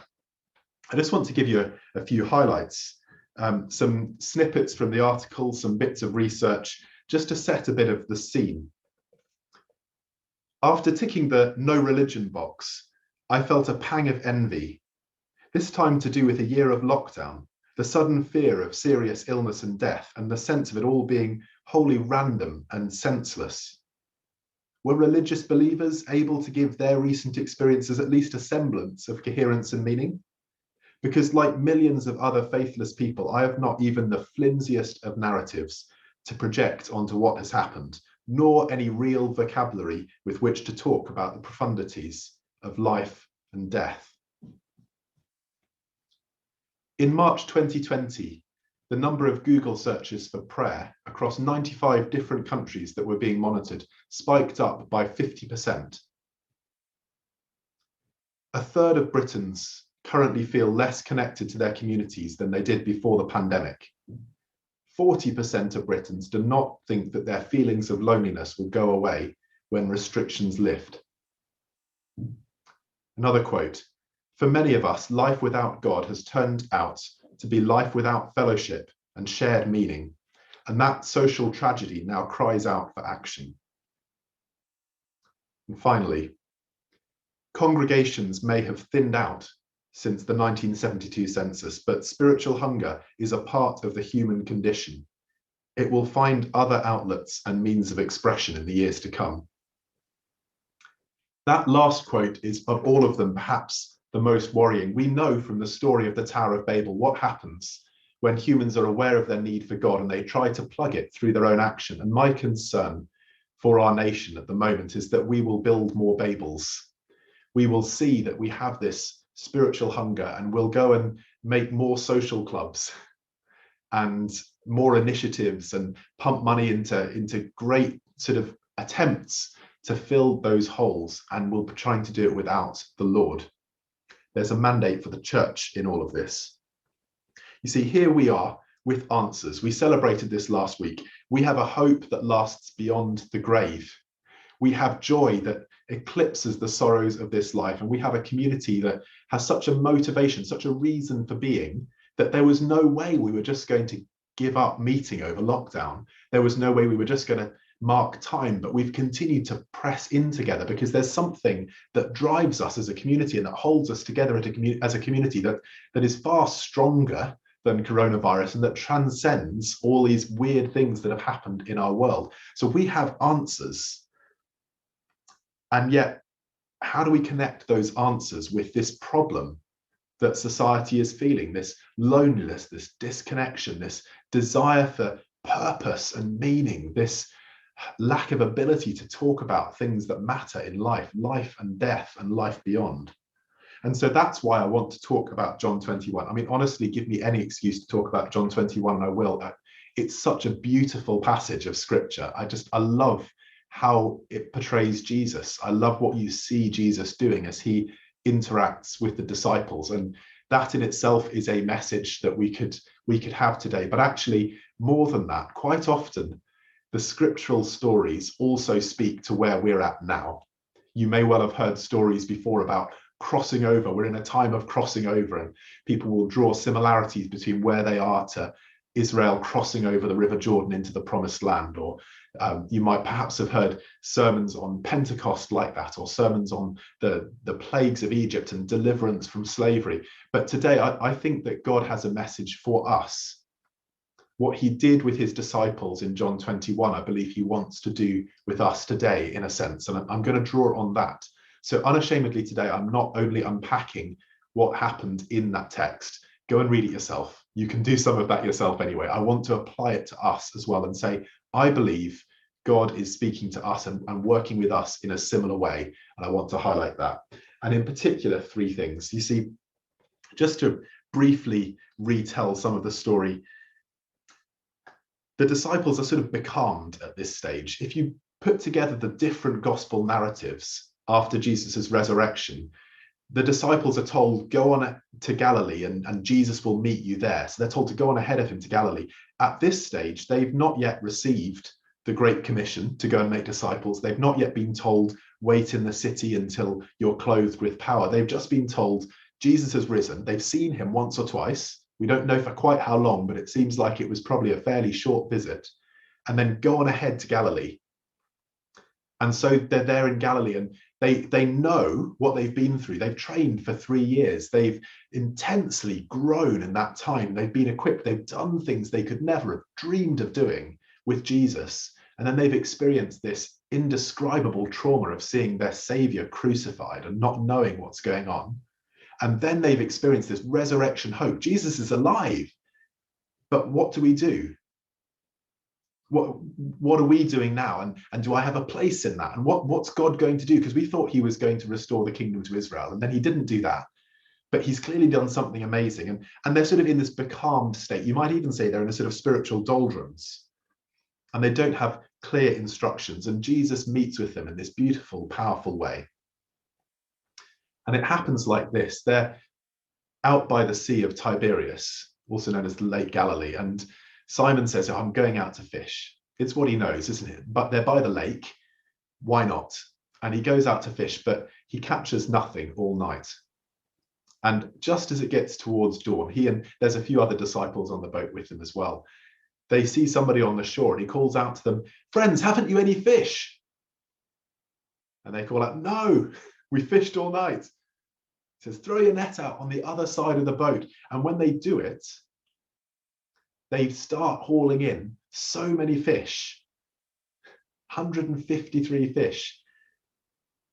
K: I just want to give you a few highlights, some snippets from the article, some bits of research, just to set a bit of the scene. After ticking the no religion box, I felt a pang of envy, this time to do with a year of lockdown, the sudden fear of serious illness and death, and the sense of it all being wholly random and senseless. Were religious believers able to give their recent experiences at least a semblance of coherence and meaning? Because like millions of other faithless people, I have not even the flimsiest of narratives to project onto what has happened, nor any real vocabulary with which to talk about the profundities of life and death. In March 2020, the number of Google searches for prayer across 95 different countries that were being monitored spiked up by 50%. A third of Britons currently feel less connected to their communities than they did before the pandemic. 40% of Britons do not think that their feelings of loneliness will go away when restrictions lift. Another quote, "For many of us, life without God has turned out to be life without fellowship and shared meaning, and that social tragedy now cries out for action." And finally, congregations may have thinned out since the 1972 census, but spiritual hunger is a part of the human condition. It will find other outlets and means of expression in the years to come. That last quote is, of all of them, perhaps the most worrying. We know from the story of the Tower of Babel what happens when humans are aware of their need for God and they try to plug it through their own action. And my concern for our nation at the moment is that we will build more Babels. We will see that we have this spiritual hunger and we'll go and make more social clubs and more initiatives and pump money into great sort of attempts to fill those holes, and we'll be trying to do it without the Lord. There's a mandate for the church in all of this. You see, here we are with answers. We celebrated this last week. We have a hope that lasts beyond the grave. We have joy that eclipses the sorrows of this life. And we have a community that has such a motivation, such a reason for being, that there was no way we were just going to give up meeting over lockdown. There was no way we were just going to mark time, but we've continued to press in together because there's something that drives us as a community and that holds us together as a community that is far stronger than coronavirus and that transcends all these weird things that have happened in our world. So we have answers. And yet, how do we connect those answers with this problem that society is feeling, this loneliness, this disconnection, this desire for purpose and meaning, this lack of ability to talk about things that matter in life, life and death and life beyond? And so that's why I want to talk about John 21. I mean, honestly, give me any excuse to talk about John 21 and I will. It's such a beautiful passage of scripture. I love how it portrays Jesus. I love what you see Jesus doing as he interacts with the disciples. And that in itself is a message that we could have today. But actually, more than that, quite often, the scriptural stories also speak to where we're at now. You may well have heard stories before about crossing over. We're in a time of crossing over, and people will draw similarities between where they are to Israel crossing over the River Jordan into the Promised Land. Or you might perhaps have heard sermons on Pentecost like that, or sermons on the plagues of Egypt and deliverance from slavery. But today, I think that God has a message for us. What he did with his disciples in John 21, I believe he wants to do with us today, in a sense. And I'm going to draw on that. So unashamedly today, I'm not only unpacking what happened in that text. Go and read it yourself. You can do some of that yourself anyway. I want to apply it to us as well and say, I believe God is speaking to us and working with us in a similar way. And I want to highlight that. And in particular, three things. You see, just to briefly retell some of the story, the disciples are sort of becalmed at this stage. If you put together the different gospel narratives after Jesus's resurrection, the disciples are told, go on to Galilee and Jesus will meet you there. So they're told to go on ahead of him to Galilee. At this stage, they've not yet received the Great Commission to go and make disciples. They've not yet been told, wait in the city until you're clothed with power. They've just been told, Jesus has risen. They've seen him once or twice. We don't know for quite how long, but it seems like it was probably a fairly short visit. And then go on ahead to Galilee. And so they're there in Galilee and they know what they've been through. They've trained for 3 years. They've intensely grown in that time. They've been equipped. They've done things they could never have dreamed of doing with Jesus. And then they've experienced this indescribable trauma of seeing their Savior crucified and not knowing what's going on. And then they've experienced this resurrection hope. Jesus is alive. But what do we do? What are we doing now? And do I have a place in that? And what's God going to do? Because we thought he was going to restore the kingdom to Israel, and then he didn't do that. But he's clearly done something amazing. And they're sort of in this becalmed state. You might even say they're in a sort of spiritual doldrums. And they don't have clear instructions. And Jesus meets with them in this beautiful, powerful way. And it happens like this. They're out by the Sea of Tiberias, also known as the Lake Galilee. And Simon says, "Oh, I'm going out to fish." It's what he knows, isn't it? But they're by the lake. Why not? And he goes out to fish, but he captures nothing all night. And just as it gets towards dawn, he and there's a few other disciples on the boat with him as well. They see somebody on the shore and he calls out to them, "Friends, haven't you any fish?" And they call out, "No, we fished all night." He says, "Throw your net out on the other side of the boat." And when they do it, they start hauling in so many fish, 153 fish,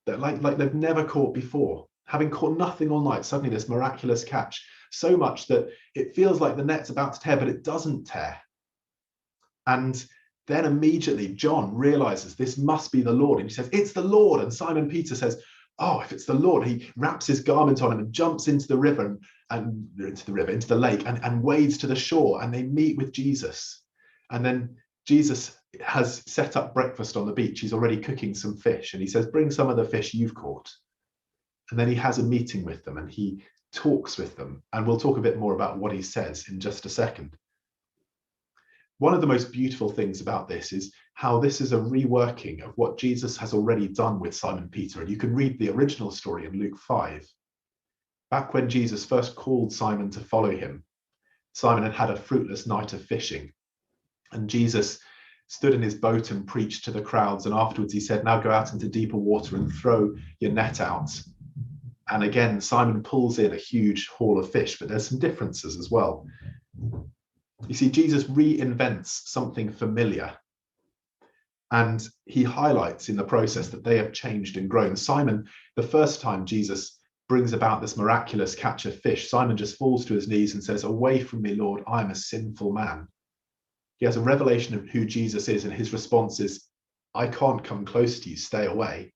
K: that like they've never caught before. Having caught nothing all night, suddenly this miraculous catch, so much that it feels like the net's about to tear, but it doesn't tear. And then immediately John realizes this must be the Lord, and he says, "It's the Lord." And Simon Peter says, "Oh, if it's the Lord," he wraps his garment on him and jumps into the river into the lake and wades to the shore, and they meet with Jesus. And then Jesus has set up breakfast on the beach. He's already cooking some fish, and he says, "Bring some of the fish you've caught." And then he has a meeting with them and he talks with them. And we'll talk a bit more about what he says in just a second. One of the most beautiful things about this is how this is a reworking of what Jesus has already done with Simon Peter. And you can read the original story in Luke 5. Back when Jesus first called Simon to follow him, Simon had had a fruitless night of fishing. And Jesus stood in his boat and preached to the crowds. And afterwards he said, "Now go out into deeper water and throw your net out." And again, Simon pulls in a huge haul of fish, but there's some differences as well. You see, Jesus reinvents something familiar. And he highlights in the process that they have changed and grown. Simon, the first time Jesus brings about this miraculous catch of fish, Simon just falls to his knees and says, "Away from me, Lord, I am a sinful man." He has a revelation of who Jesus is, and his response is, "I can't come close to you, stay away."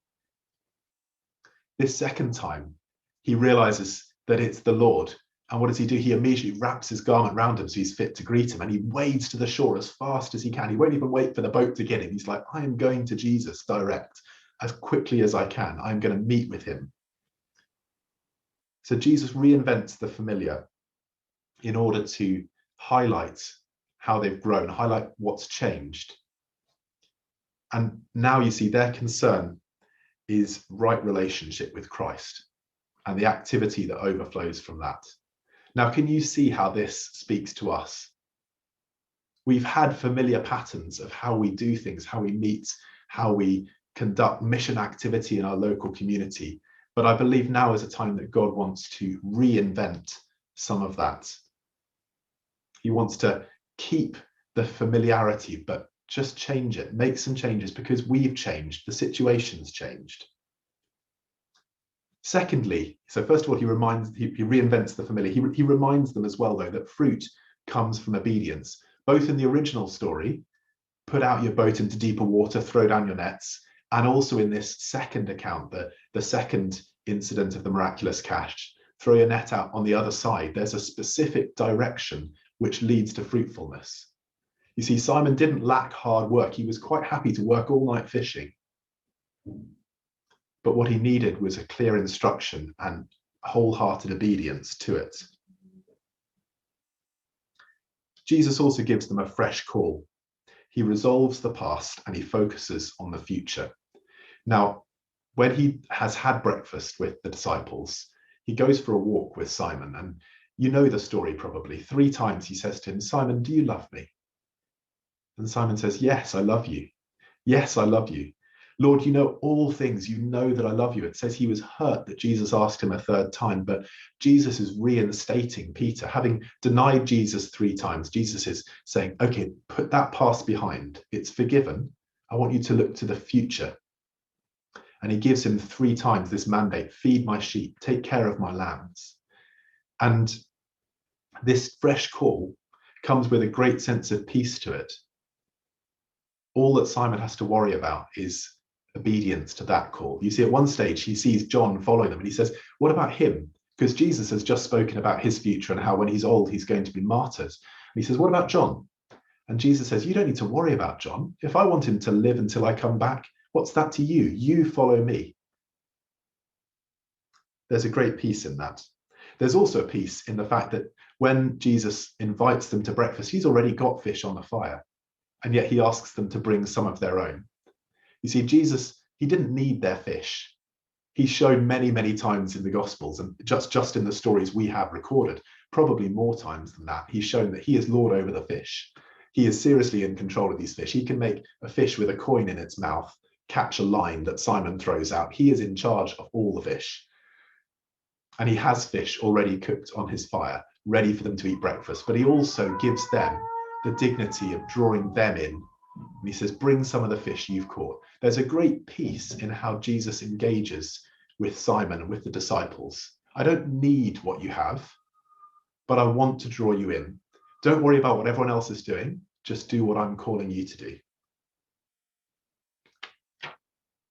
K: This second time, he realizes that it's the Lord. And what does he do? He immediately wraps his garment around him so he's fit to greet him, and he wades to the shore as fast as he can. He won't even wait for the boat to get him. He's like, "I am going to Jesus direct as quickly as I can. I'm going to meet with him." So Jesus reinvents the familiar in order to highlight how they've grown, highlight what's changed. And now you see their concern is right relationship with Christ and the activity that overflows from that. Now, can you see how this speaks to us? We've had familiar patterns of how we do things, how we meet, how we conduct mission activity in our local community. But I believe now is a time that God wants to reinvent some of that. He wants to keep the familiarity, but just change it, make some changes, because we've changed, the situation's changed. Secondly, so first of all, he reinvents the familiar. He reminds them as well, though, that fruit comes from obedience. Both in the original story, put out your boat into deeper water, throw down your nets, and also in this second account, the second incident of the miraculous catch, throw your net out on the other side. There's a specific direction which leads to fruitfulness. You see, Simon didn't lack hard work. He was quite happy to work all night fishing. But what he needed was a clear instruction and wholehearted obedience to it. Jesus also gives them a fresh call. He resolves the past and he focuses on the future. Now, when he has had breakfast with the disciples, he goes for a walk with Simon. And you know the story probably. 3 times he says to him, "Simon, do you love me?" And Simon says, "Yes, I love you. Yes, I love you. Lord, you know all things. You know that I love you." It says he was hurt that Jesus asked him a 3rd time, but Jesus is reinstating Peter. Having denied Jesus 3 times, Jesus is saying, "Okay, put that past behind. It's forgiven. I want you to look to the future." And he gives him 3 times this mandate: feed my sheep, take care of my lambs. And this fresh call comes with a great sense of peace to it. All that Simon has to worry about is obedience to that call. You see, at one stage, he sees John following them and he says, "What about him?" Because Jesus has just spoken about his future and how when he's old, he's going to be martyred. And he says, "What about John?" And Jesus says, "You don't need to worry about John. If I want him to live until I come back, what's that to you? You follow me." There's a great peace in that. There's also a peace in the fact that When Jesus invites them to breakfast, he's already got fish on the fire, and yet he asks them to bring some of their own. You see, Jesus, he didn't need their fish. He's shown many, many times in the Gospels, and just in the stories we have recorded, probably more times than that, he's shown that he is Lord over the fish. He is seriously in control of these fish. He can make a fish with a coin in its mouth catch a line that Simon throws out. He is in charge of all the fish. And he has fish already cooked on his fire, ready for them to eat breakfast. But he also gives them the dignity of drawing them in. And he says, bring some of the fish you've caught. There's a great peace in how Jesus engages with Simon and with the disciples. I don't need what you have, but I want to draw you in. Don't worry about what everyone else is doing. Just do what I'm calling you to do.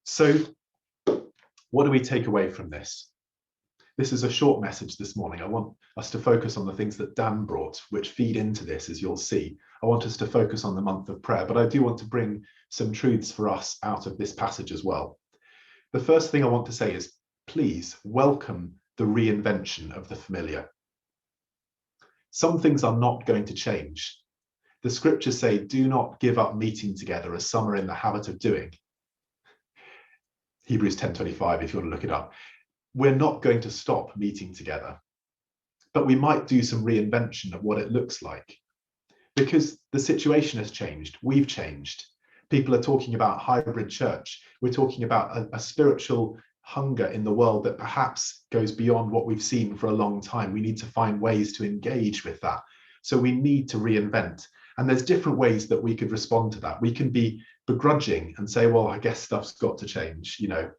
K: So what do we take away from this? This is a short message this morning. I want us to focus on the things that Dan brought, which feed into this, as you'll see. I want us to focus on the month of prayer, but I do want to bring some truths for us out of this passage as well. The first thing I want to say is, please welcome the reinvention of the familiar. Some things are not going to change. The scriptures say, do not give up meeting together as some are in the habit of doing. Hebrews 10:25, if you want to look it up. We're not going to stop meeting together, but we might do some reinvention of what it looks like, because the situation has changed. We've changed. People are talking about hybrid church. We're talking about a spiritual hunger in the world that perhaps goes beyond what we've seen for a long time. We need to find ways to engage with that. So we need to reinvent. And there's different ways that we could respond to that. We can be begrudging and say, well, I guess stuff's got to change. You know,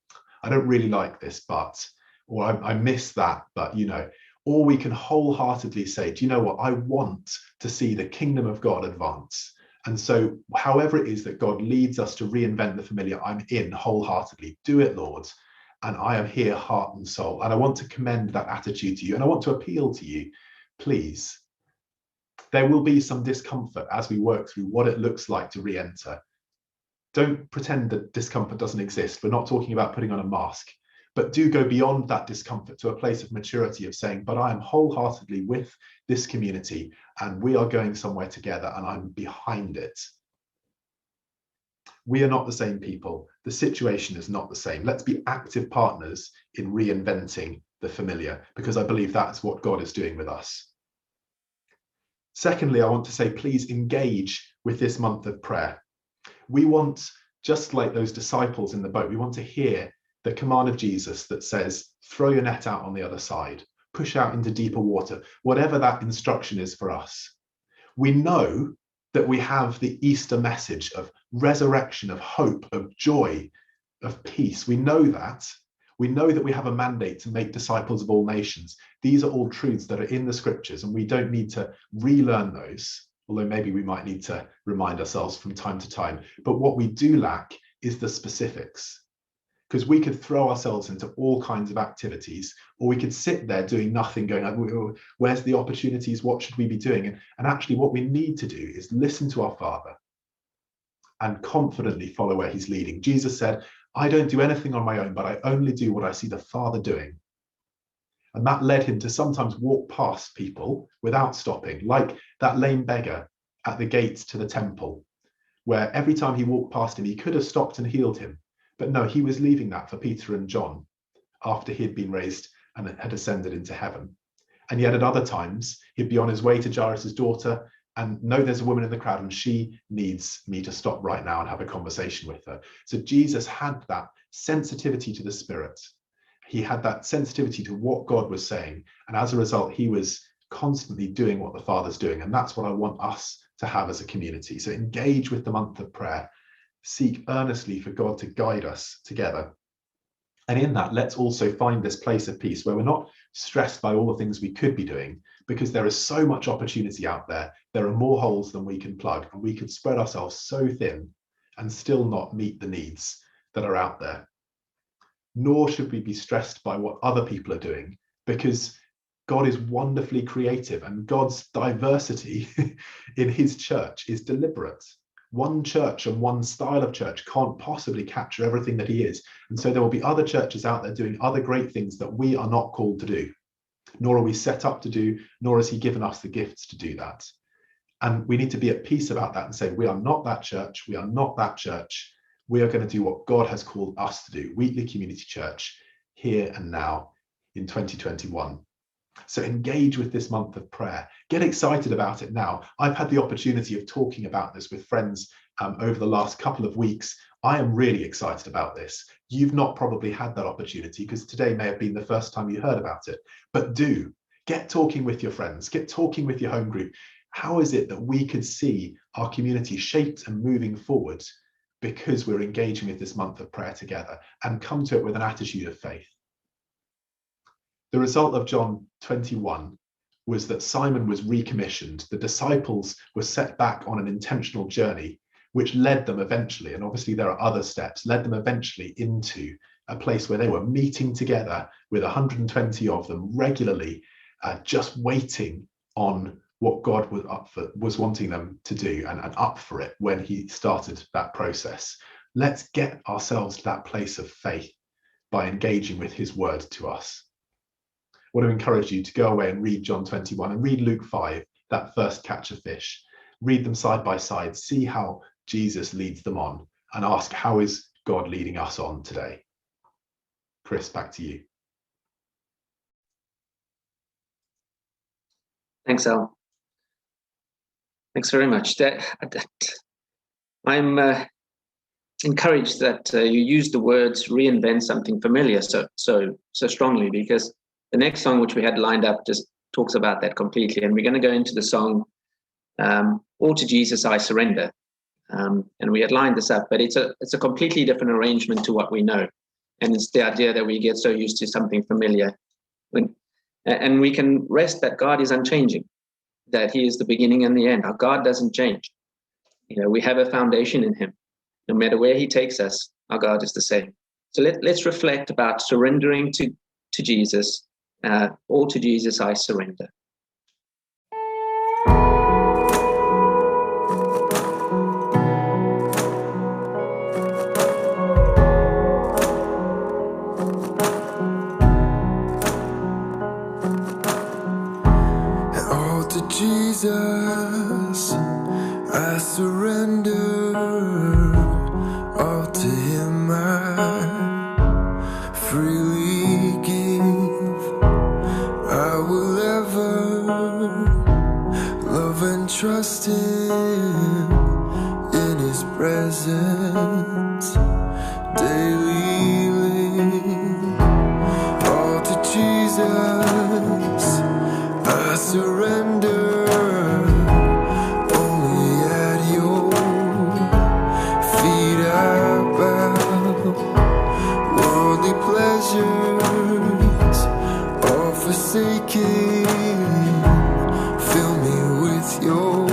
K: I don't really like this, but, or I miss that, but, you know, or we can wholeheartedly say, do you know what? I want to see the kingdom of God advance. And so however it is that God leads us to reinvent the familiar, I'm in wholeheartedly. Do it, Lord. And I am here, heart and soul. And I want to commend that attitude to you. And I want to appeal to you, please. There will be some discomfort as we work through what it looks like to re-enter. Don't pretend that discomfort doesn't exist. We're not talking about putting on a mask, but do go beyond that discomfort to a place of maturity of saying, but I am wholeheartedly with this community and we are going somewhere together and I'm behind it. We are not the same people. The situation is not the same. Let's be active partners in reinventing the familiar, because I believe that's what God is doing with us. Secondly, I want to say, please engage with this month of prayer. We want, just like those disciples in the boat, we want to hear the command of Jesus that says, throw your net out on the other side, push out into deeper water, whatever that instruction is for us. We know that we have the Easter message of resurrection, of hope, of joy, of peace. We know that. We know that we have a mandate to make disciples of all nations. These are all truths that are in the scriptures, and we don't need to relearn those, although maybe we might need to remind ourselves from time to time. But what we do lack is the specifics, because we could throw ourselves into all kinds of activities, or we could sit there doing nothing, going, where's the opportunities? What should we be doing? And actually what we need to do is listen to our Father and confidently follow where he's leading. Jesus said, I don't do anything on my own, but I only do what I see the Father doing. And that led him to sometimes walk past people without stopping, like that lame beggar at the gates to the temple, where every time he walked past him, he could have stopped and healed him. But no, he was leaving that for Peter and John after he'd been raised and had ascended into heaven. And yet at other times, he'd be on his way to Jairus' daughter and no, there's a woman in the crowd and she needs me to stop right now and have a conversation with her. So Jesus had that sensitivity to the Spirit. He had that sensitivity to what God was saying. And as a result, he was constantly doing what the Father's doing. And that's what I want us to have as a community. So engage with the month of prayer. Seek earnestly for God to guide us together. And in that, let's also find this place of peace where we're not stressed by all the things we could be doing, because there is so much opportunity out there. There are more holes than we can plug, and we could spread ourselves so thin and still not meet the needs that are out there. Nor should we be stressed by what other people are doing, because God is wonderfully creative and God's diversity in his church is deliberate. One church and one style of church can't possibly capture everything that he is. And so there will be other churches out there doing other great things that we are not called to do. nor are we set up to do, nor has he given us the gifts to do that. And we need to be at peace about that and say, we are not that church. We are not that church. We are going to do what God has called us to do. Wheatley Community Church, here and now in 2021. So engage with this month of prayer. Get excited about it now. I've had the opportunity of talking about this with friends over the last couple of weeks. I am really excited about this. You've not probably had that opportunity because today may have been the first time you heard about it. But do get talking with your friends. Get talking with your home group. How is it that we could see our community shaped and moving forward because we're engaging with this month of prayer together, and come to it with an attitude of faith? The result of John 21 was that Simon was recommissioned. The disciples were set back on an intentional journey, which led them eventually, and obviously there are other steps, led them eventually into a place where they were meeting together with 120 of them regularly, just waiting on what God was wanting them to do, and up for it when he started that process. Let's get ourselves to that place of faith by engaging with his word to us. I want to encourage you to go away and read John 21 and read Luke 5, that first catch of fish. Read them side by side, see how Jesus leads them on, and ask, how is God leading us on today? Chris, back to you.
B: Thanks, Al. Thanks very much. I'm encouraged that you use the words "reinvent something familiar" so strongly, because the next song which we had lined up just talks about that completely. And we're going to go into the song "All to Jesus I Surrender," and we had lined this up, but it's a completely different arrangement to what we know, and it's the idea that we get so used to something familiar, and we can rest that God is unchanging, that he is the beginning and the end. Our God doesn't change. We have a foundation in him. No matter where he takes us, our God is the same. So let's reflect about surrendering to Jesus. All to Jesus I surrender.
A: All to Jesus I surrender. All to him I freely give. I will ever love and trust him in his presence daily live. All to Jesus I surrender. Only at your feet I bow. Worldly pleasures all forsaken. Fill me with your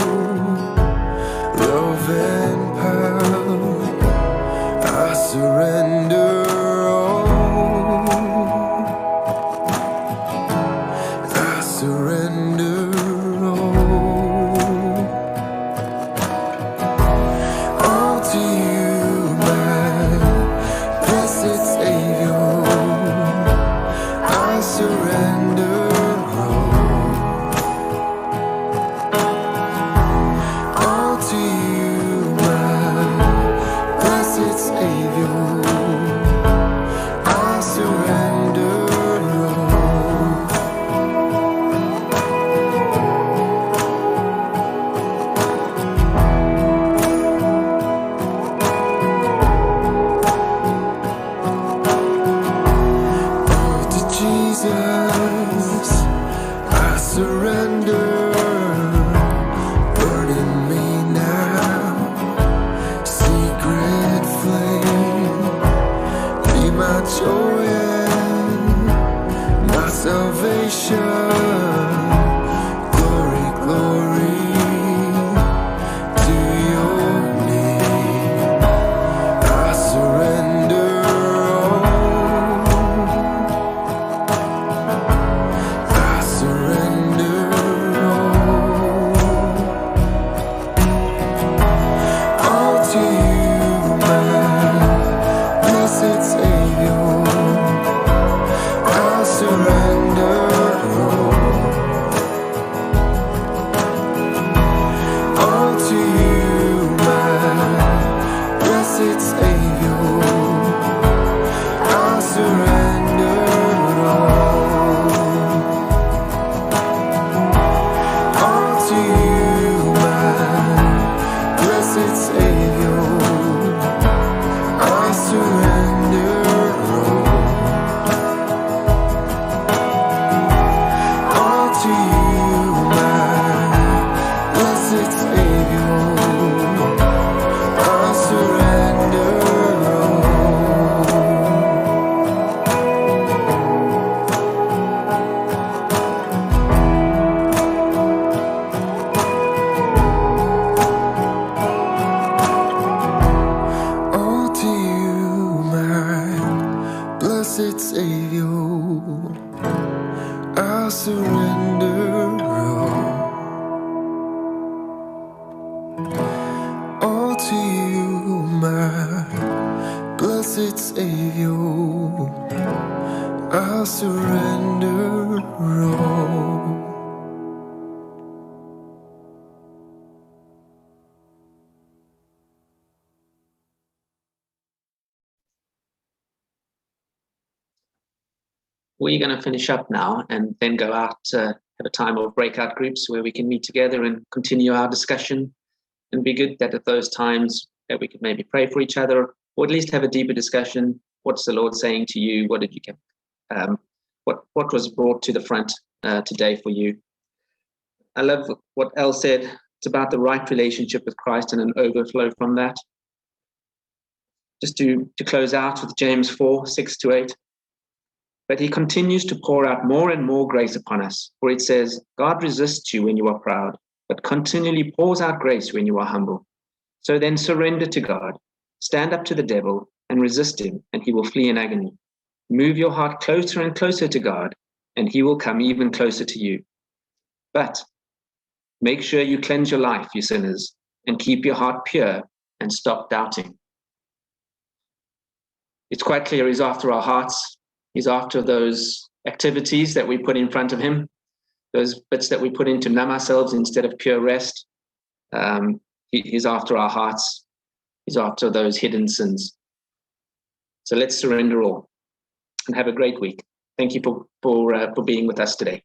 A: love and power. blessed Savior, I surrender all to you, my blessed Savior, I surrender all to you, my blessed Savior, I surrender all to you, my blessed Savior, I surrender all.
B: We're going to finish up now and then go out to have a time of breakout groups where we can meet together and continue our discussion. And be good that at those times that we could maybe pray for each other, or at least have a deeper discussion. What's the Lord saying to you? What did you get? What was brought to the front today for you? I love what Elle said. It's about the right relationship with Christ and an overflow from that. Just to close out with James 4:6-8. But he continues to pour out more and more grace upon us. For it says, God resists you when you are proud, but continually pours out grace when you are humble. So then surrender to God. Stand up to the devil and resist him, and he will flee in agony. Move your heart closer and closer to God, and he will come even closer to you. But make sure you cleanse your life, you sinners, and keep your heart pure and stop doubting. It's quite clear he's after our hearts. He's after those activities that we put in front of him, those bits that we put in to numb ourselves instead of pure rest. He's after our hearts. He's after those hidden sins. So let's surrender all and have a great week. Thank you for being with us today.